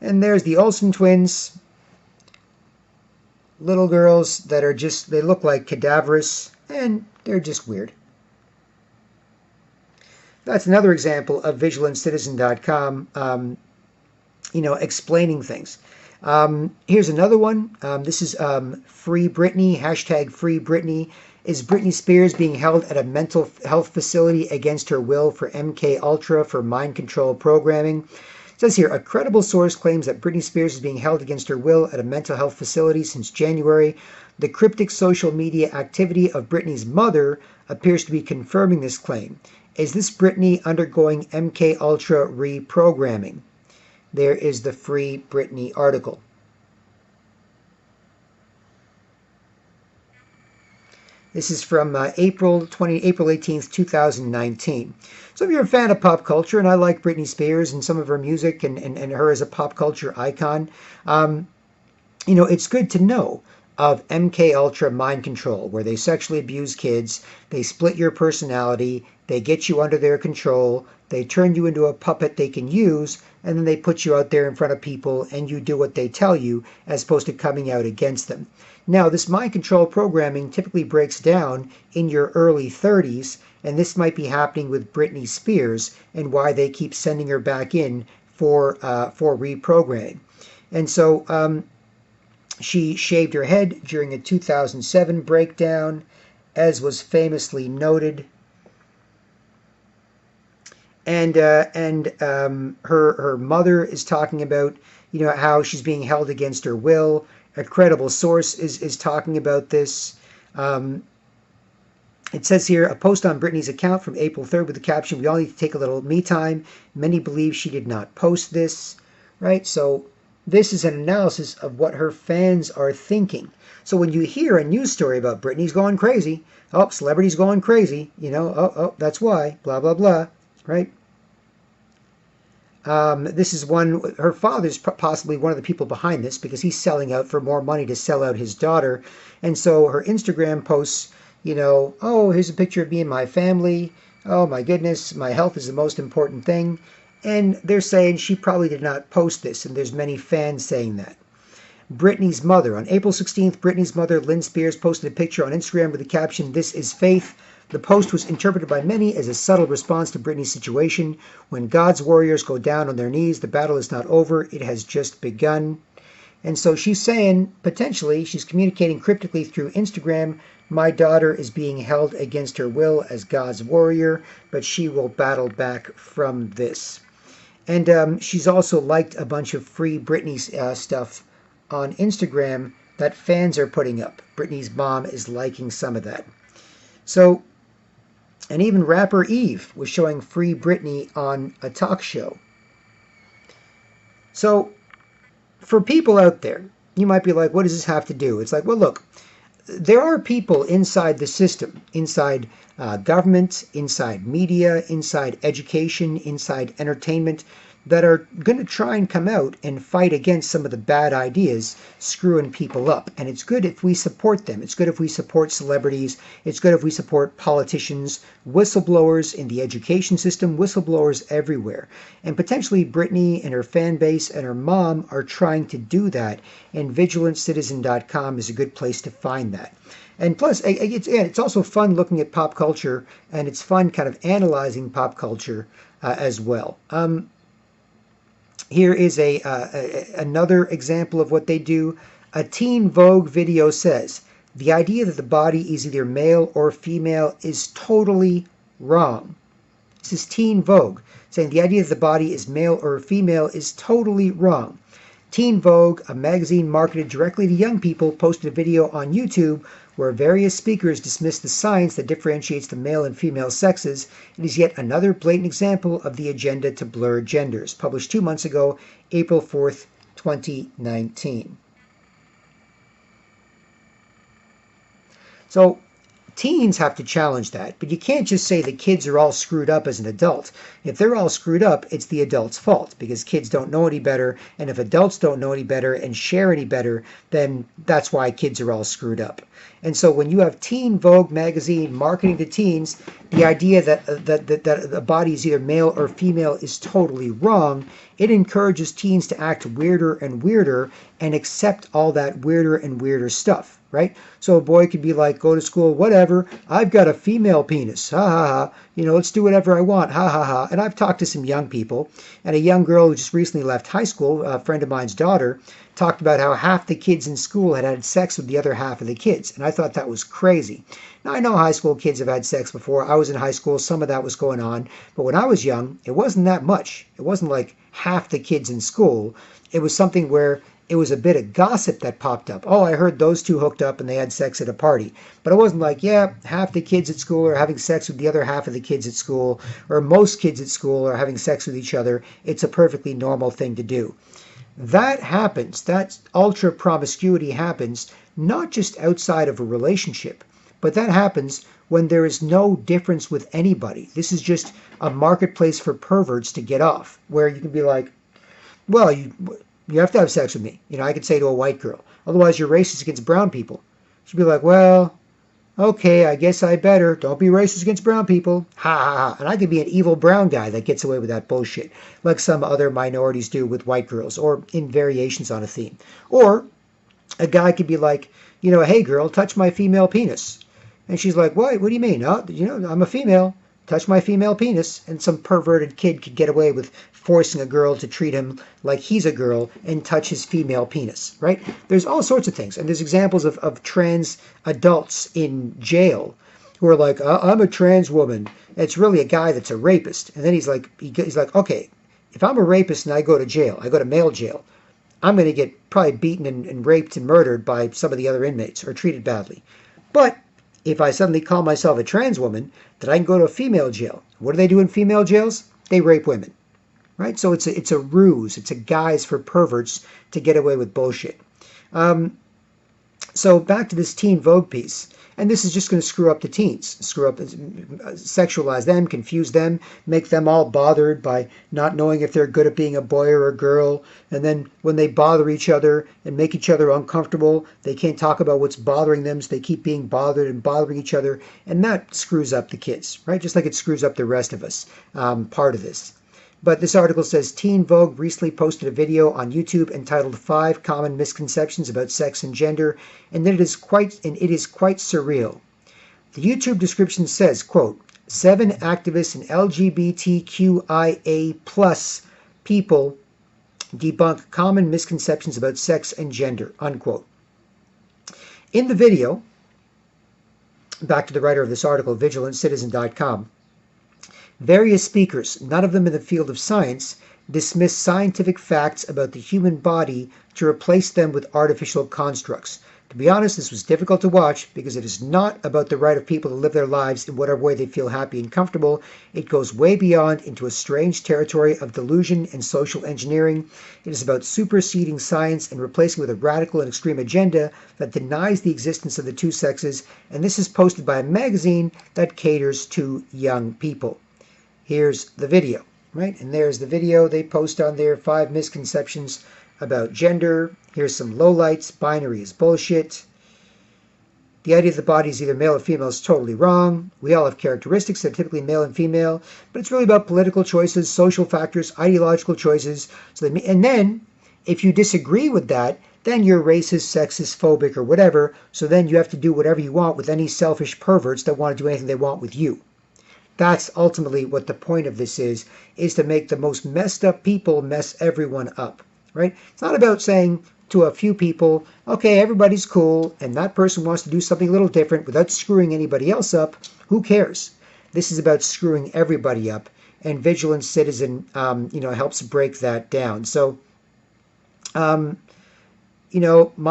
And there's the Olsen twins, little girls that are just, they look like cadaverous, and they're just weird. That's another example of vigilantcitizen.com, explaining things. Here's another one. This is Free Britney, hashtag Free Britney. Is Britney Spears being held at a mental health facility against her will for MK Ultra for mind control programming? It says here, a credible source claims that Britney Spears is being held against her will at a mental health facility since January. The cryptic social media activity of Britney's mother appears to be confirming this claim. Is this Britney undergoing MK Ultra reprogramming? There is the Free Britney article. This is from April 18th, 2019. So if you're a fan of pop culture, and I like Britney Spears and some of her music and her as a pop culture icon, it's good to know of MK Ultra mind control, where they sexually abuse kids, they split your personality, they get you under their control, they turn you into a puppet they can use, and then they put you out there in front of people and you do what they tell you as opposed to coming out against them. Now, this mind control programming typically breaks down in your early 30s, and this might be happening with Britney Spears and why they keep sending her back in for reprogramming. And so she shaved her head during a 2007 breakdown, as was famously noted. And her mother is talking about, how she's being held against her will. A credible source is talking about this. It says here, a post on Britney's account from April 3rd with the caption, "We all need to take a little me time." Many believe she did not post this, right? So this is an analysis of what her fans are thinking. So when you hear a news story about Britney's going crazy, oh, celebrity's going crazy, that's why, blah, blah, blah, right? This is one, her father's possibly one of the people behind this because he's selling out for more money to sell out his daughter. And so her Instagram posts, oh, here's a picture of me and my family. Oh my goodness, my health is the most important thing. And they're saying she probably did not post this, and there's many fans saying that. Britney's mother. On April 16th, Britney's mother, Lynn Spears, posted a picture on Instagram with the caption, "This is faith." The post was interpreted by many as a subtle response to Britney's situation. When God's warriors go down on their knees, the battle is not over, it has just begun. And so she's saying, potentially, she's communicating cryptically through Instagram, my daughter is being held against her will as God's warrior, but she will battle back from this. And she's also liked a bunch of free Britney stuff on Instagram that fans are putting up. Britney's mom is liking some of that. So, and even rapper Eve was showing free Britney on a talk show. So, for people out there, you might be like, what does this have to do? It's like, well, look, there are people inside the system, inside government, inside media, inside education, inside entertainment, that are going to try and come out and fight against some of the bad ideas screwing people up. And it's good if we support them. It's good if we support celebrities. It's good if we support politicians, whistleblowers in the education system, whistleblowers everywhere. And potentially Britney and her fan base and her mom are trying to do that. And vigilantcitizen.com is a good place to find that. And plus, it's also fun looking at pop culture, and it's fun kind of analyzing pop culture as well. Here is another example of what they do. A Teen Vogue video says, the idea that the body is either male or female is totally wrong. This is Teen Vogue saying the idea that the body is male or female is totally wrong. Teen Vogue, a magazine marketed directly to young people, posted a video on YouTube where various speakers dismiss the science that differentiates the male and female sexes. It is yet another blatant example of the agenda to blur genders. Published 2 months ago, April 4th, 2019. So, teens have to challenge that, but you can't just say that kids are all screwed up as an adult. If they're all screwed up, it's the adult's fault, because kids don't know any better, and if adults don't know any better and share any better, then that's why kids are all screwed up. And so when you have Teen Vogue magazine marketing to teens, the idea that a body is either male or female is totally wrong. It encourages teens to act weirder and weirder and accept all that weirder and weirder stuff, right? So a boy could be like, go to school, whatever, I've got a female penis, ha ha ha, let's do whatever I want, ha ha ha. And I've talked to some young people, and a young girl who just recently left high school, a friend of mine's daughter, talked about how half the kids in school had had sex with the other half of the kids. And I thought that was crazy. Now, I know high school kids have had sex before. I was in high school. Some of that was going on. But when I was young, it wasn't that much. It wasn't like half the kids in school. It was something where it was a bit of gossip that popped up. Oh, I heard those two hooked up and they had sex at a party. But it wasn't like, yeah, half the kids at school are having sex with the other half of the kids at school, or most kids at school are having sex with each other. It's a perfectly normal thing to do. That happens, that ultra promiscuity happens, not just outside of a relationship, but that happens when there is no difference with anybody. This is just a marketplace for perverts to get off, where you can be like, well, you have to have sex with me. I could say to a white girl, otherwise you're racist against brown people. She'd be like, well, okay, I guess I better. Don't be racist against brown people. Ha ha ha. And I could be an evil brown guy that gets away with that bullshit, like some other minorities do with white girls, or in variations on a theme. Or a guy could be like, hey girl, touch my female penis. And she's like, what? What do you mean? I'm a female. Touch my female penis. And some perverted kid could get away with forcing a girl to treat him like he's a girl and touch his female penis, right? There's all sorts of things. And there's examples of trans adults in jail who are like, I'm a trans woman. And it's really a guy that's a rapist. And then he's like, okay, if I'm a rapist and I go to jail, I go to male jail, I'm going to get probably beaten and raped and murdered by some of the other inmates or treated badly. But if I suddenly call myself a trans woman, then I can go to a female jail. What do they do in female jails? They rape women. Right? So it's a ruse. It's a guise for perverts to get away with bullshit. So back to this Teen Vogue piece. And this is just going to screw up the teens. Sexualize them, confuse them, make them all bothered by not knowing if they're good at being a boy or a girl. And then when they bother each other and make each other uncomfortable, they can't talk about what's bothering them, so they keep being bothered and bothering each other. And that screws up the kids, right? Just like it screws up the rest of us, part of this. But this article says Teen Vogue recently posted a video on YouTube entitled 5 Common Misconceptions About Sex and Gender, and it is quite surreal. The YouTube description says, quote, 7 activists and LGBTQIA plus people debunk common misconceptions about sex and gender, unquote. In the video, back to the writer of this article, VigilantCitizen.com, various speakers, none of them in the field of science, dismiss scientific facts about the human body to replace them with artificial constructs. To be honest, this was difficult to watch because it is not about the right of people to live their lives in whatever way they feel happy and comfortable. It goes way beyond into a strange territory of delusion and social engineering. It is about superseding science and replacing with a radical and extreme agenda that denies the existence of the two sexes, and this is posted by a magazine that caters to young people. Here's the video, right? And there's the video they post on there, 5 misconceptions about gender. Here's some lowlights. Binary is bullshit. The idea that the body is either male or female is totally wrong. We all have characteristics that are typically male and female, but it's really about political choices, social factors, ideological choices. And then, if you disagree with that, then you're racist, sexist, phobic, or whatever, so then you have to do whatever you want with any selfish perverts that want to do anything they want with you. That's ultimately what the point of this is to make the most messed up people mess everyone up, right? It's not about saying to a few people, okay, everybody's cool, and that person wants to do something a little different without screwing anybody else up. Who cares? This is about screwing everybody up, and Vigilant Citizen, helps break that down. So, my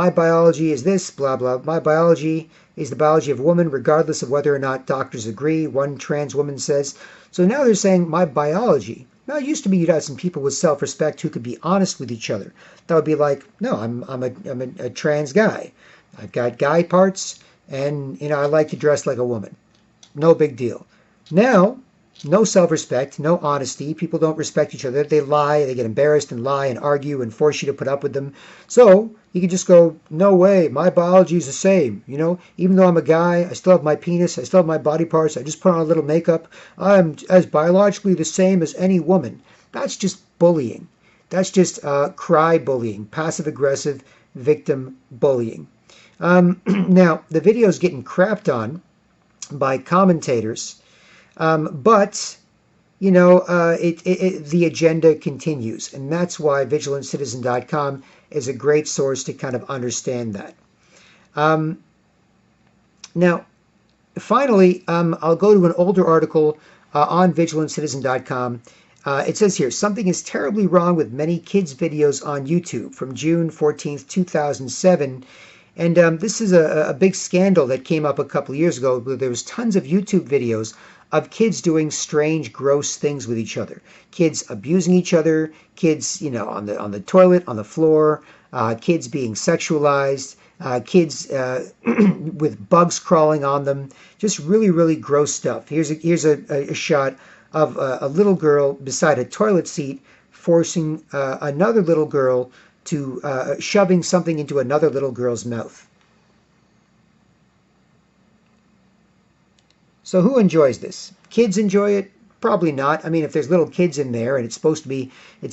biology is this, blah, blah. My biology is the biology of a woman, regardless of whether or not doctors agree, one trans woman says. So now they're saying my biology. Now, it used to be you'd have some people with self-respect who could be honest with each other. That would be like, no, I'm a trans guy. I've got guy parts, and, I like to dress like a woman. No big deal. Now, no self-respect, no honesty. People don't respect each other. They lie, they get embarrassed and lie and argue and force you to put up with them. So you can just go, no way, my biology is the same. Even though I'm a guy, I still have my penis, I still have my body parts, I just put on a little makeup. I'm as biologically the same as any woman. That's just bullying. That's just cry bullying, passive-aggressive victim bullying. Now, the video is getting crapped on by commentators. But the agenda continues, and that's why VigilantCitizen.com is a great source to kind of understand that. Now, finally, I'll go to an older article on VigilantCitizen.com. It says here, something is terribly wrong with many kids' videos on YouTube from June 14th, 2007. And this is a big scandal that came up a couple of years ago, where there was tons of YouTube videos of kids doing strange, gross things with each other. Kids abusing each other, kids, on the toilet, on the floor, kids being sexualized, kids with bugs crawling on them, just really, really gross stuff. Here's a shot of a little girl beside a toilet seat forcing another little girl to shoving something into another little girl's mouth. So who enjoys this? Kids enjoy it? Probably not. I mean, if there's little kids in there and it's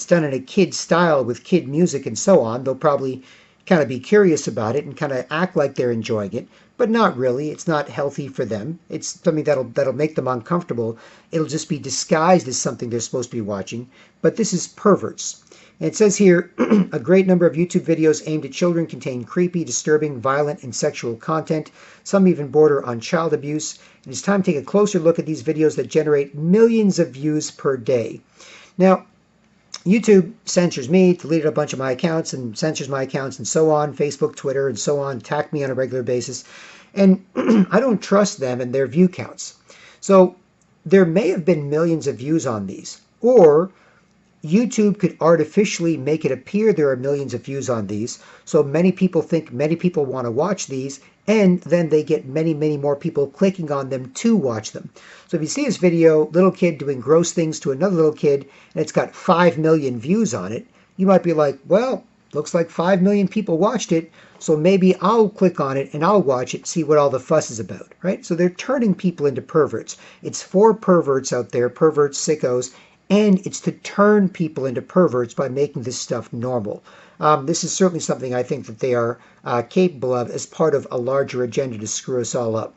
done in a kid style with kid music and so on, they'll probably kind of be curious about it and kind of act like they're enjoying it, but not really. It's not healthy for them. It's something that'll make them uncomfortable. It'll just be disguised as something they're supposed to be watching, but this is perverts. And it says here, a great number of YouTube videos aimed at children contain creepy, disturbing, violent, and sexual content. Some even border on child abuse. And it's time to take a closer look at these videos that generate millions of views per day. Now, YouTube censors me, deleted a bunch of my accounts, and censors my accounts, and so on, Facebook, Twitter, and so on, attack me on a regular basis. And I don't trust them and their view counts. So there may have been millions of views on these, or YouTube could artificially make it appear there are millions of views on these, so many people think many people want to watch these, and then they get many, many more people clicking on them to watch them. So if you see this video, little kid doing gross things to another little kid, and it's got 5 million views on it, you might be like, well, looks like 5 million people watched it, so maybe I'll click on it and I'll watch it, see what all the fuss is about, right? So they're turning people into perverts. It's for perverts out there, perverts, sickos, and it's to turn people into perverts by making this stuff normal. This is certainly something I think that they are capable of as part of a larger agenda to screw us all up.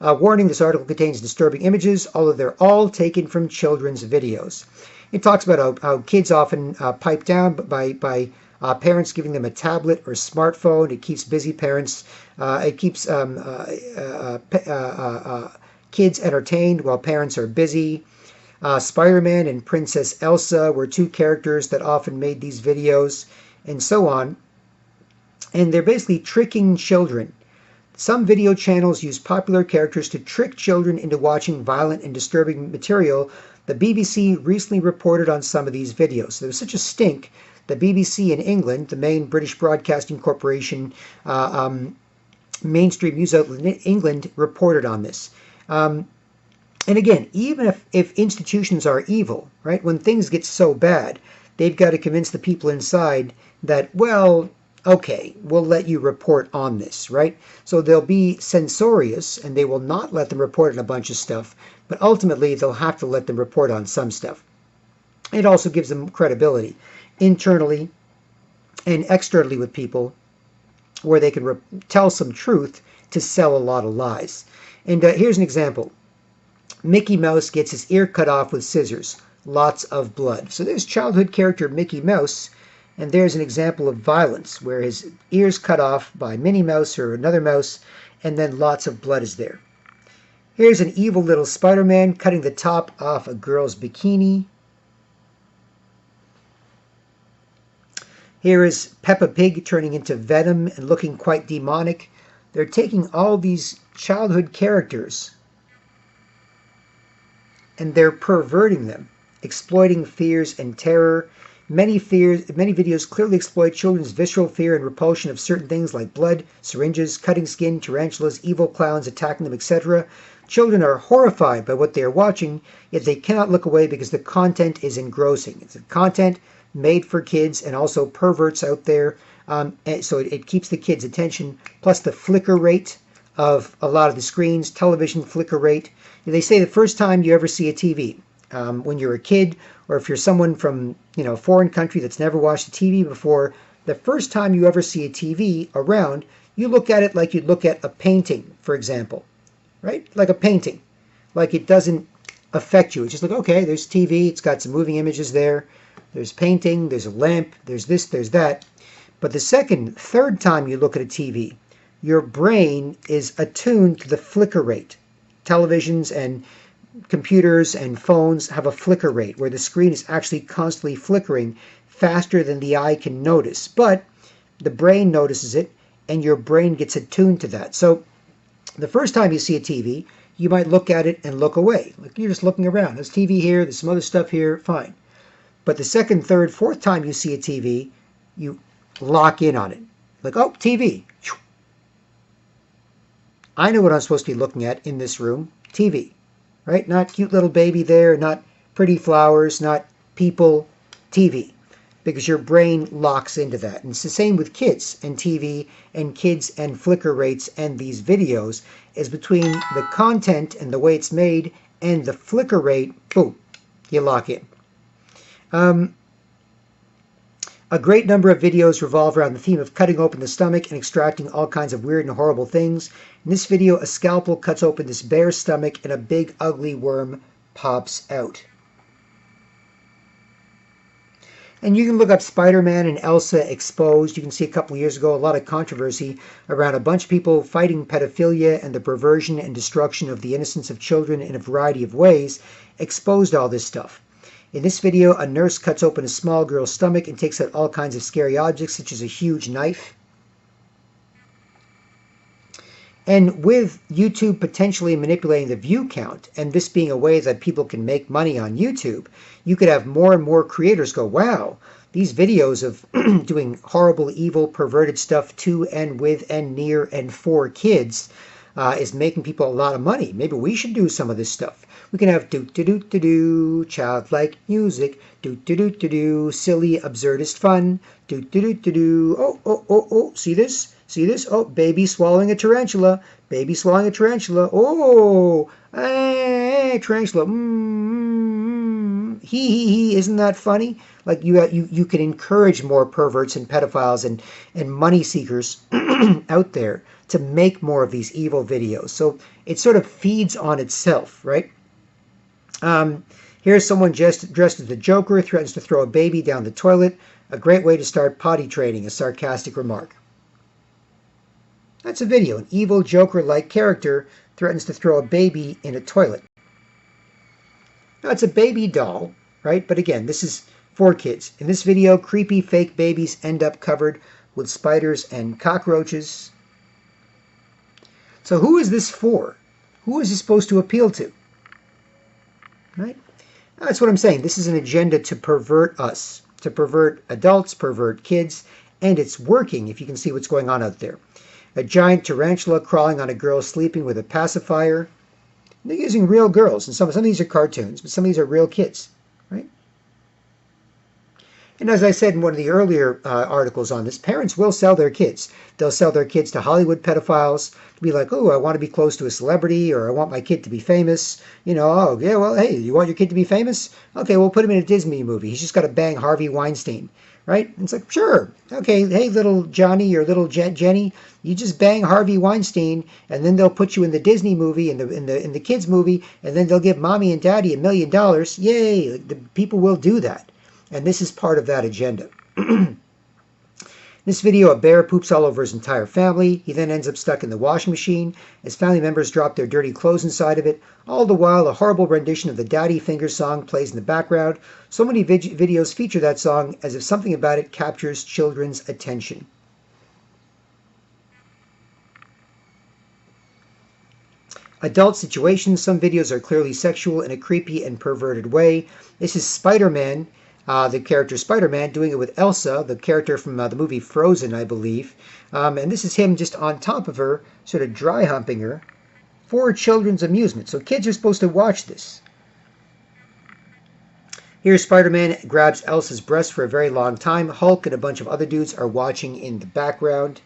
Warning, this article contains disturbing images, although they're all taken from children's videos. It talks about how kids often pipe down by parents giving them a tablet or smartphone. It keeps busy parents. It keeps kids entertained while parents are busy. Spider-Man and Princess Elsa were two characters that often made these videos, and so on. And they're basically tricking children. Some video channels use popular characters to trick children into watching violent and disturbing material. The BBC recently reported on some of these videos. There was such a stink. The BBC in England, the main British Broadcasting Corporation, mainstream news outlet in England, reported on this. And again, even if institutions are evil, right, when things get so bad, they've got to convince the people inside that, well, okay, we'll let you report on this, right? So they'll be censorious and they will not let them report on a bunch of stuff, but ultimately they'll have to let them report on some stuff. It also gives them credibility internally and externally with people, where they can tell some truth to sell a lot of lies. And here's an example. Mickey Mouse gets his ear cut off with scissors. Lots of blood. So there's childhood character Mickey Mouse, and there's an example of violence where his ear's cut off by Minnie Mouse or another mouse, and then lots of blood is there. Here's an evil little Spider-Man cutting the top off a girl's bikini. Here is Peppa Pig turning into Venom and looking quite demonic. They're taking all these childhood characters and they're perverting them, exploiting fears and terror. Many videos clearly exploit children's visceral fear and repulsion of certain things like blood, syringes, cutting skin, tarantulas, evil clowns attacking them, etc. Children are horrified by what they are watching, yet they cannot look away because the content is engrossing. It's content made for kids and also perverts out there, so it keeps the kids' attention, plus the flicker rate of a lot of the screens, television flicker rate. They say the first time you ever see a TV, when you're a kid, or if you're someone from a foreign country that's never watched a TV before, the first time you ever see a TV around, you look at it like you'd look at a painting, for example, right? Like a painting, like it doesn't affect you. It's just like, okay, there's TV, it's got some moving images there, there's painting, there's a lamp, there's this, there's that. But the second, third time you look at a TV, your brain is attuned to the flicker rate. Televisions and computers and phones have a flicker rate where the screen is actually constantly flickering faster than the eye can notice. But the brain notices it and your brain gets attuned to that. So the first time you see a TV, you might look at it and look away. Like you're just looking around. There's TV here, there's some other stuff here, fine. But the second, third, fourth time you see a TV, you lock in on it. Like, oh, TV. I know what I'm supposed to be looking at in this room. TV. Right? Not cute little baby there, not pretty flowers, not people. TV. Because your brain locks into that. And it's the same with kids and TV and kids and flicker rates and these videos, is between the content and the way it's made and the flicker rate, boom, you lock in. A great number of videos revolve around the theme of cutting open the stomach and extracting all kinds of weird and horrible things. In this video, a scalpel cuts open this bear's stomach and a big ugly worm pops out. And you can look up Spider-Man and Elsa Exposed. You can see a couple of years ago a lot of controversy around a bunch of people fighting pedophilia and the perversion and destruction of the innocence of children in a variety of ways, exposed all this stuff. In this video, a nurse cuts open a small girl's stomach and takes out all kinds of scary objects, such as a huge knife. And with YouTube potentially manipulating the view count, and this being a way that people can make money on YouTube, you could have more and more creators go, wow, these videos of doing horrible, evil, perverted stuff to and with and near and for kids is making people a lot of money. Maybe we should do some of this stuff. We can have do-do-do-do-do, childlike music, do-do-do-do-do, silly, absurdist fun, do-do-do-do-do, oh, see this? See this? Oh, baby swallowing a tarantula, baby swallowing a tarantula, oh, hey, tarantula, Isn't that funny? Like you can encourage more perverts and pedophiles and money seekers out there to make more of these evil videos. So it sort of feeds on itself, right? Here's someone dressed as the Joker, threatens to throw a baby down the toilet. A great way to start potty training, a sarcastic remark. That's a video. An evil Joker-like character threatens to throw a baby in a toilet. Now, it's a baby doll, right? But again, this is for kids. In this video, creepy fake babies end up covered with spiders and cockroaches. So who is this for? Who is this supposed to appeal to? Right? That's what I'm saying. This is an agenda to pervert us, to pervert adults, pervert kids, and it's working if you can see what's going on out there. A giant tarantula crawling on a girl sleeping with a pacifier. They're using real girls, and some of these are cartoons, but some of these are real kids, right? And as I said in one of the earlier articles on this, parents will sell their kids. They'll sell their kids to Hollywood pedophiles to be like, oh, I want to be close to a celebrity, or I want my kid to be famous. You know, oh, yeah, well, hey, you want your kid to be famous? Okay, we'll put him in a Disney movie. He's just got to bang Harvey Weinstein, right? And it's like, sure, okay, hey, little Johnny or little Jenny, you just bang Harvey Weinstein, and then they'll put you in the Disney movie, in the kids movie, and then they'll give mommy and daddy $1 million. Yay! The people will do that. And this is part of that agenda. In this video, a bear poops all over his entire family. He then ends up stuck in the washing machine as family members drop their dirty clothes inside of it. All the while, a horrible rendition of the Daddy Finger song plays in the background. So many videos feature that song as if something about it captures children's attention. Adult situations. Some videos are clearly sexual in a creepy and perverted way. This is Spider-Man. The character Spider-Man doing it with Elsa, the character from the movie Frozen, I believe. And this is him just on top of her, sort of dry humping her for children's amusement. So kids are supposed to watch this. Here Spider-Man grabs Elsa's breast for a very long time. Hulk and a bunch of other dudes are watching in the background.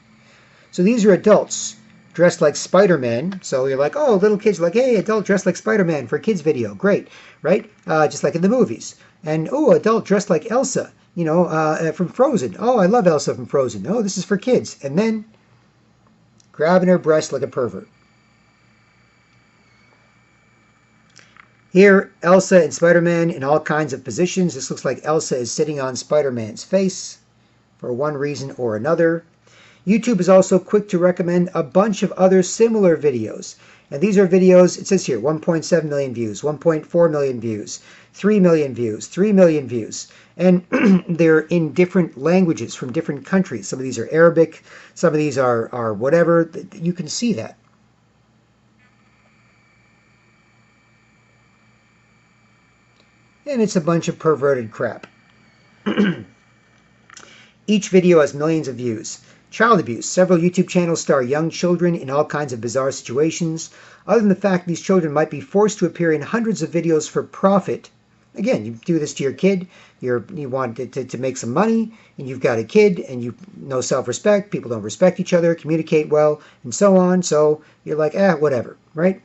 So these are adults dressed like Spider-Man. So you're like, oh, little kids are like, hey, adult dressed like Spider-Man for a kids video. Great, right? Just like in the movies. And, oh, adult dressed like Elsa, you know, from Frozen. Oh, I love Elsa from Frozen. Oh, this is for kids. And then grabbing her breast like a pervert. Here, Elsa and Spider-Man in all kinds of positions. This looks like Elsa is sitting on Spider-Man's face for one reason or another. YouTube is also quick to recommend a bunch of other similar videos. And these are videos, it says here, 1.7 million views, 1.4 million views, 3 million views, 3 million views. And they're in different languages from different countries. Some of these are Arabic, some of these are whatever. You can see that. And it's a bunch of perverted crap. Each video has millions of views. Child abuse. Several YouTube channels star young children in all kinds of bizarre situations. Other than the fact these children might be forced to appear in hundreds of videos for profit. Again, you do this to your kid, you want to make some money, and you've got a kid, and you no self-respect, people don't respect each other, communicate well, and so on. So you're like, whatever, right?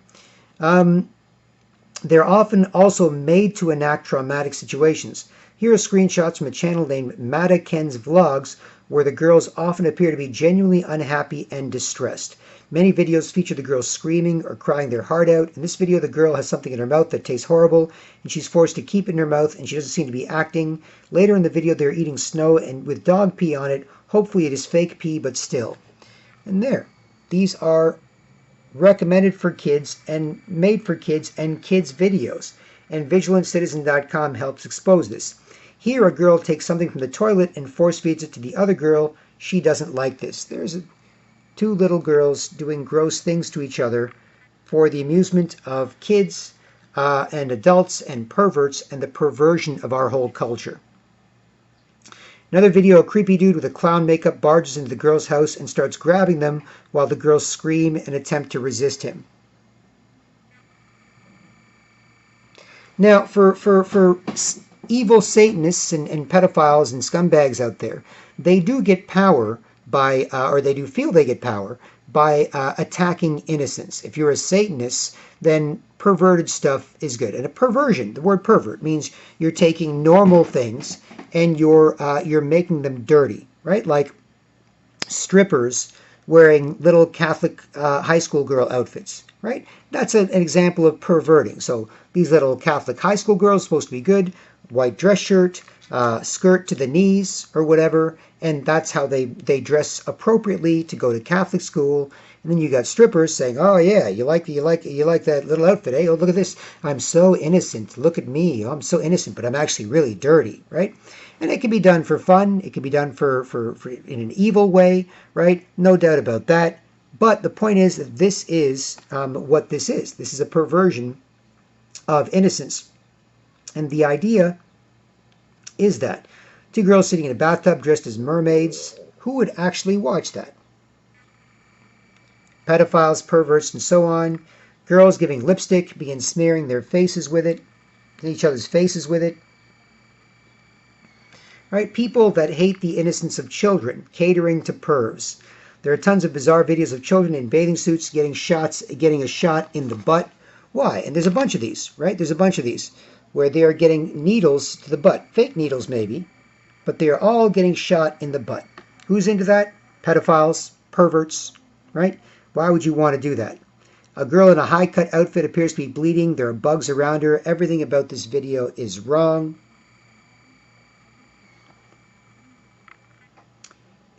They're often also made to enact traumatic situations. Here are screenshots from a channel named Mada Ken's Vlogs, where the girls often appear to be genuinely unhappy and distressed. Many videos feature the girls screaming or crying their heart out. In this video, the girl has something in her mouth that tastes horrible, and she's forced to keep it in her mouth, and she doesn't seem to be acting. Later in the video, they're eating snow and with dog pee on it. Hopefully it is fake pee, but still. And there. These are recommended for kids and made for kids and kids videos. And VigilantCitizen.com helps expose this. Here, a girl takes something from the toilet and force feeds it to the other girl. She doesn't like this. There's two little girls doing gross things to each other for the amusement of kids and adults and perverts and the perversion of our whole culture. Another video, a creepy dude with a clown makeup barges into the girl's house and starts grabbing them while the girls scream and attempt to resist him. Now, for evil Satanists and pedophiles and scumbags out there, they do get power by, or they do feel they get power by attacking innocence. If you're a Satanist, then perverted stuff is good. And a perversion, the word pervert, means you're taking normal things and you're making them dirty, right? Like strippers wearing little Catholic high school girl outfits, right? That's an example of perverting. So these little Catholic high school girls supposed to be good, white dress shirt, skirt to the knees or whatever, and that's how they dress appropriately to go to Catholic school. And then you got strippers saying, "Oh yeah, you like that little outfit, eh? Oh, look at this. I'm so innocent. Look at me. Oh, I'm so innocent, but I'm actually really dirty," right? And it can be done for fun. It can be done for in an evil way, right? No doubt about that. But the point is that this is what this is. This is a perversion of innocence. And the idea is that two girls sitting in a bathtub dressed as mermaids, who would actually watch that? Pedophiles, perverts, and so on. Girls giving lipstick, begin smearing their faces with it, each other's faces with it. Right? People that hate the innocence of children, catering to pervs. There are tons of bizarre videos of children in bathing suits getting a shot in the butt. Why? And there's a bunch of these, right? There's a bunch of these where they are getting needles to the butt. Fake needles, maybe, but they are all getting shot in the butt. Who's into that? Pedophiles, perverts, right? Why would you want to do that? A girl in a high-cut outfit appears to be bleeding. There are bugs around her. Everything about this video is wrong.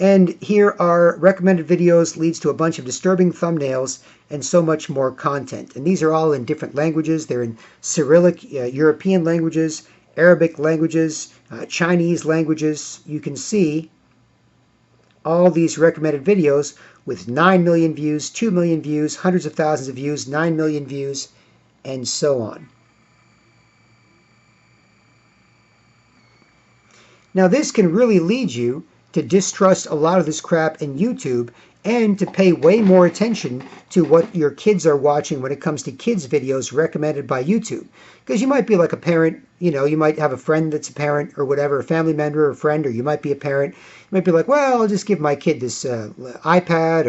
And here are recommended videos, leads to a bunch of disturbing thumbnails and so much more content. And these are all in different languages. They're in Cyrillic, European languages, Arabic languages, Chinese languages. You can see all these recommended videos with 9 million views, 2 million views, hundreds of thousands of views, 9 million views, and so on. Now this can really lead you to distrust a lot of this crap in YouTube and to pay way more attention to what your kids are watching when it comes to kids videos recommended by YouTube. Because you might be like a parent, you might have a friend that's a parent or whatever, a family member or a friend, or you might be a parent. You might be like, well, I'll just give my kid this iPad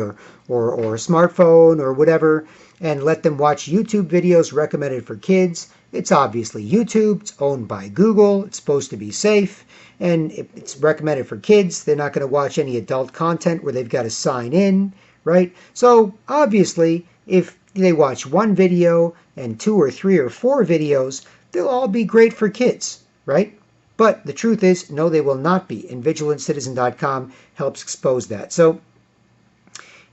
or a smartphone or whatever and let them watch YouTube videos recommended for kids. It's obviously YouTube. It's owned by Google. It's supposed to be safe. And it's recommended for kids. They're not going to watch any adult content where they've got to sign in, right? So obviously, if they watch one video and 2 or 3 or 4 videos, they'll all be great for kids, right? But the truth is, no, they will not be. And VigilantCitizen.com helps expose that. So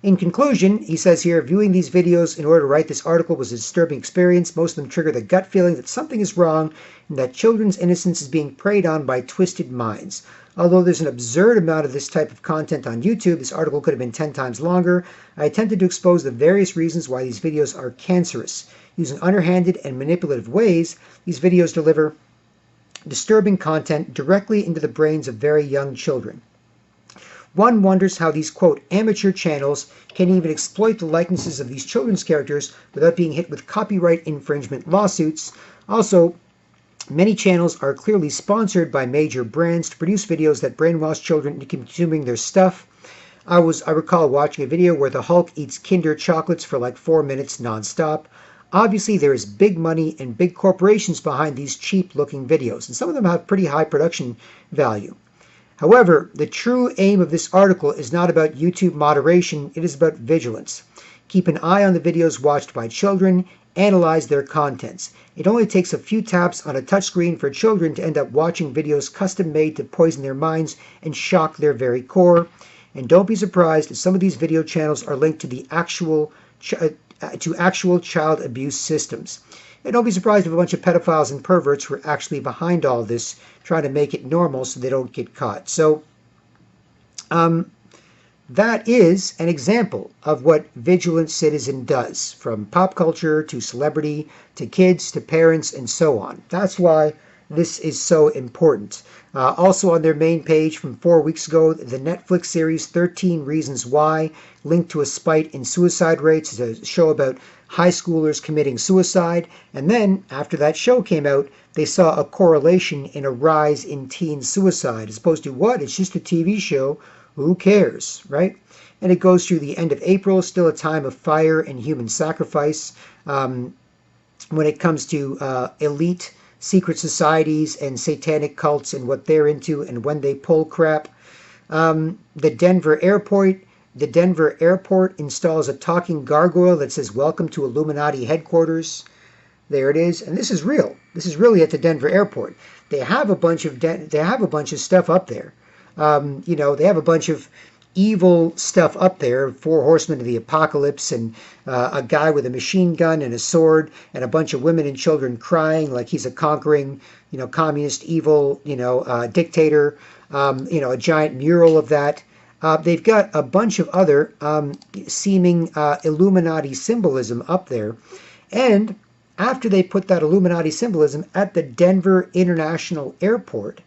in conclusion, he says here, viewing these videos in order to write this article was a disturbing experience. Most of them trigger the gut feeling that something is wrong and that children's innocence is being preyed on by twisted minds. Although there's an absurd amount of this type of content on YouTube, this article could have been 10 times longer. I attempted to expose the various reasons why these videos are cancerous. Using underhanded and manipulative ways, these videos deliver disturbing content directly into the brains of very young children. One wonders how these, quote, amateur channels can even exploit the likenesses of these children's characters without being hit with copyright infringement lawsuits. Also, many channels are clearly sponsored by major brands to produce videos that brainwash children into consuming their stuff. I recall watching a video where the Hulk eats Kinder chocolates for like 4 minutes nonstop. Obviously, there is big money and big corporations behind these cheap-looking videos, and some of them have pretty high production value. However, the true aim of this article is not about YouTube moderation, it is about vigilance. Keep an eye on the videos watched by children, analyze their contents. It only takes a few taps on a touchscreen for children to end up watching videos custom-made to poison their minds and shock their very core. And don't be surprised if some of these video channels are linked to the actual child abuse systems. And don't be surprised if a bunch of pedophiles and perverts were actually behind all this, trying to make it normal so they don't get caught. So that is an example of what Vigilant Citizen does, from pop culture to celebrity to kids to parents and so on. That's why this is so important. Also on their main page from 4 weeks ago, the Netflix series 13 Reasons Why, linked to a spike in suicide rates. It's a show about high schoolers committing suicide. And then, after that show came out, they saw a correlation in a rise in teen suicide, as opposed to, what? It's just a TV show. Who cares, right? and it goes through the end of April, still a time of fire and human sacrifice. When it comes to elite secret societies and satanic cults and what they're into and when they pull crap. The Denver airport installs a talking gargoyle that says, "Welcome to Illuminati headquarters." There it is, and this is real. This is really at the Denver airport. They have a bunch of stuff up there. They have a bunch of evil stuff up there, 4 horsemen of the apocalypse, and a guy with a machine gun and a sword, and a bunch of women and children crying like he's a conquering, communist, evil, dictator. A giant mural of that. They've got a bunch of other seeming Illuminati symbolism up there. And after they put that Illuminati symbolism at the Denver International Airport,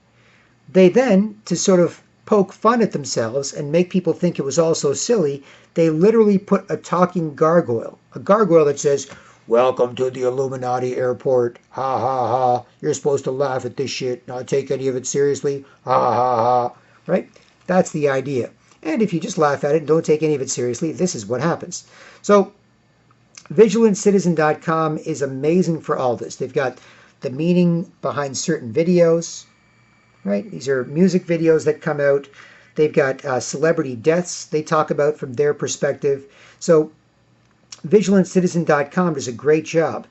they then, to sort of poke fun at themselves and make people think it was all so silly, they literally put a talking gargoyle. A gargoyle that says, "Welcome to the Illuminati Airport. Ha ha ha. You're supposed to laugh at this shit, not take any of it seriously. Ha ha ha." Right? That's the idea. And if you just laugh at it and don't take any of it seriously, this is what happens. So, VigilantCitizen.com is amazing for all this. They've got the meaning behind certain videos. Right? These are music videos that come out. They've got celebrity deaths they talk about from their perspective. So, VigilantCitizen.com does a great job.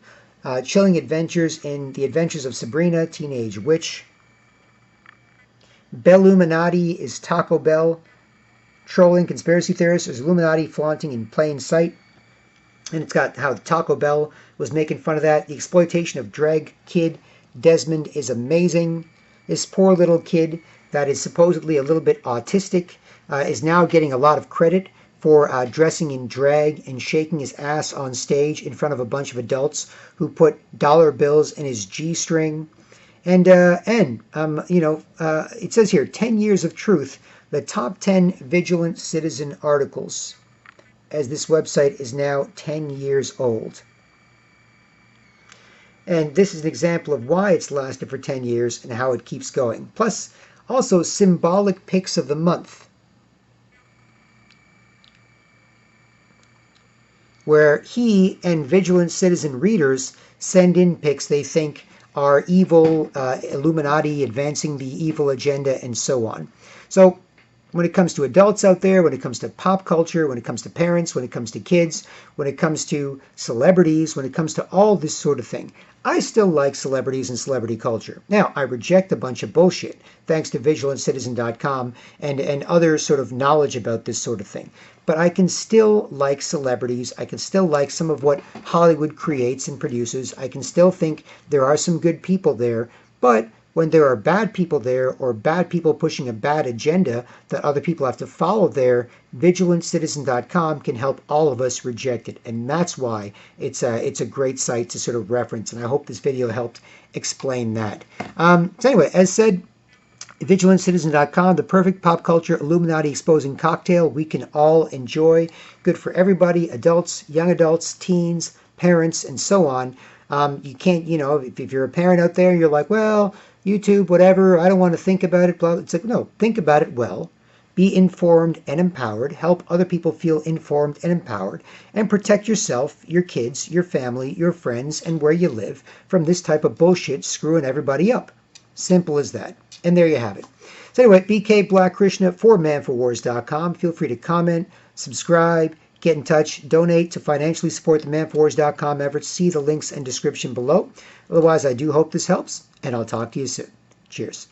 Chilling adventures in the adventures of Sabrina, teenage witch. Belluminati is Taco Bell. Trolling conspiracy theorists is Illuminati flaunting in plain sight. And it's got how Taco Bell was making fun of that. The exploitation of drag kid Desmond is amazing. This poor little kid that is supposedly a little bit autistic is now getting a lot of credit for dressing in drag and shaking his ass on stage in front of a bunch of adults who put dollar bills in his G-string. And it says here, 10 years of truth, the top 10 Vigilant Citizen articles, as this website is now 10 years old. And this is an example of why it's lasted for 10 years and how it keeps going. Plus, also symbolic picks of the month, where he and Vigilant Citizen readers send in pics they think are evil, Illuminati advancing the evil agenda, and so on. So when it comes to adults out there, when it comes to pop culture, when it comes to parents, when it comes to kids, when it comes to celebrities, when it comes to all this sort of thing, I still like celebrities and celebrity culture. Now, I reject a bunch of bullshit, thanks to VigilantCitizen.com and other sort of knowledge about this sort of thing. But I can still like celebrities. I can still like some of what Hollywood creates and produces. I can still think there are some good people there. But when there are bad people there, or bad people pushing a bad agenda that other people have to follow there, VigilantCitizen.com can help all of us reject it. And that's why it's a great site to sort of reference. And I hope this video helped explain that. So anyway, as said, VigilantCitizen.com, the perfect pop culture Illuminati-exposing cocktail we can all enjoy. Good for everybody, adults, young adults, teens, parents, and so on. You can't, if you're a parent out there, you're like, well, YouTube, whatever, I don't want to think about it. Blah. It's like, no, think about it well. Be informed and empowered. Help other people feel informed and empowered. And protect yourself, your kids, your family, your friends, and where you live from this type of bullshit screwing everybody up. Simple as that. And there you have it. So anyway, BK Black Krishna for manforwars.com. Feel free to comment, subscribe, get in touch, donate to financially support the manforwars.com efforts. See the links and description below. Otherwise, I do hope this helps, and I'll talk to you soon. Cheers.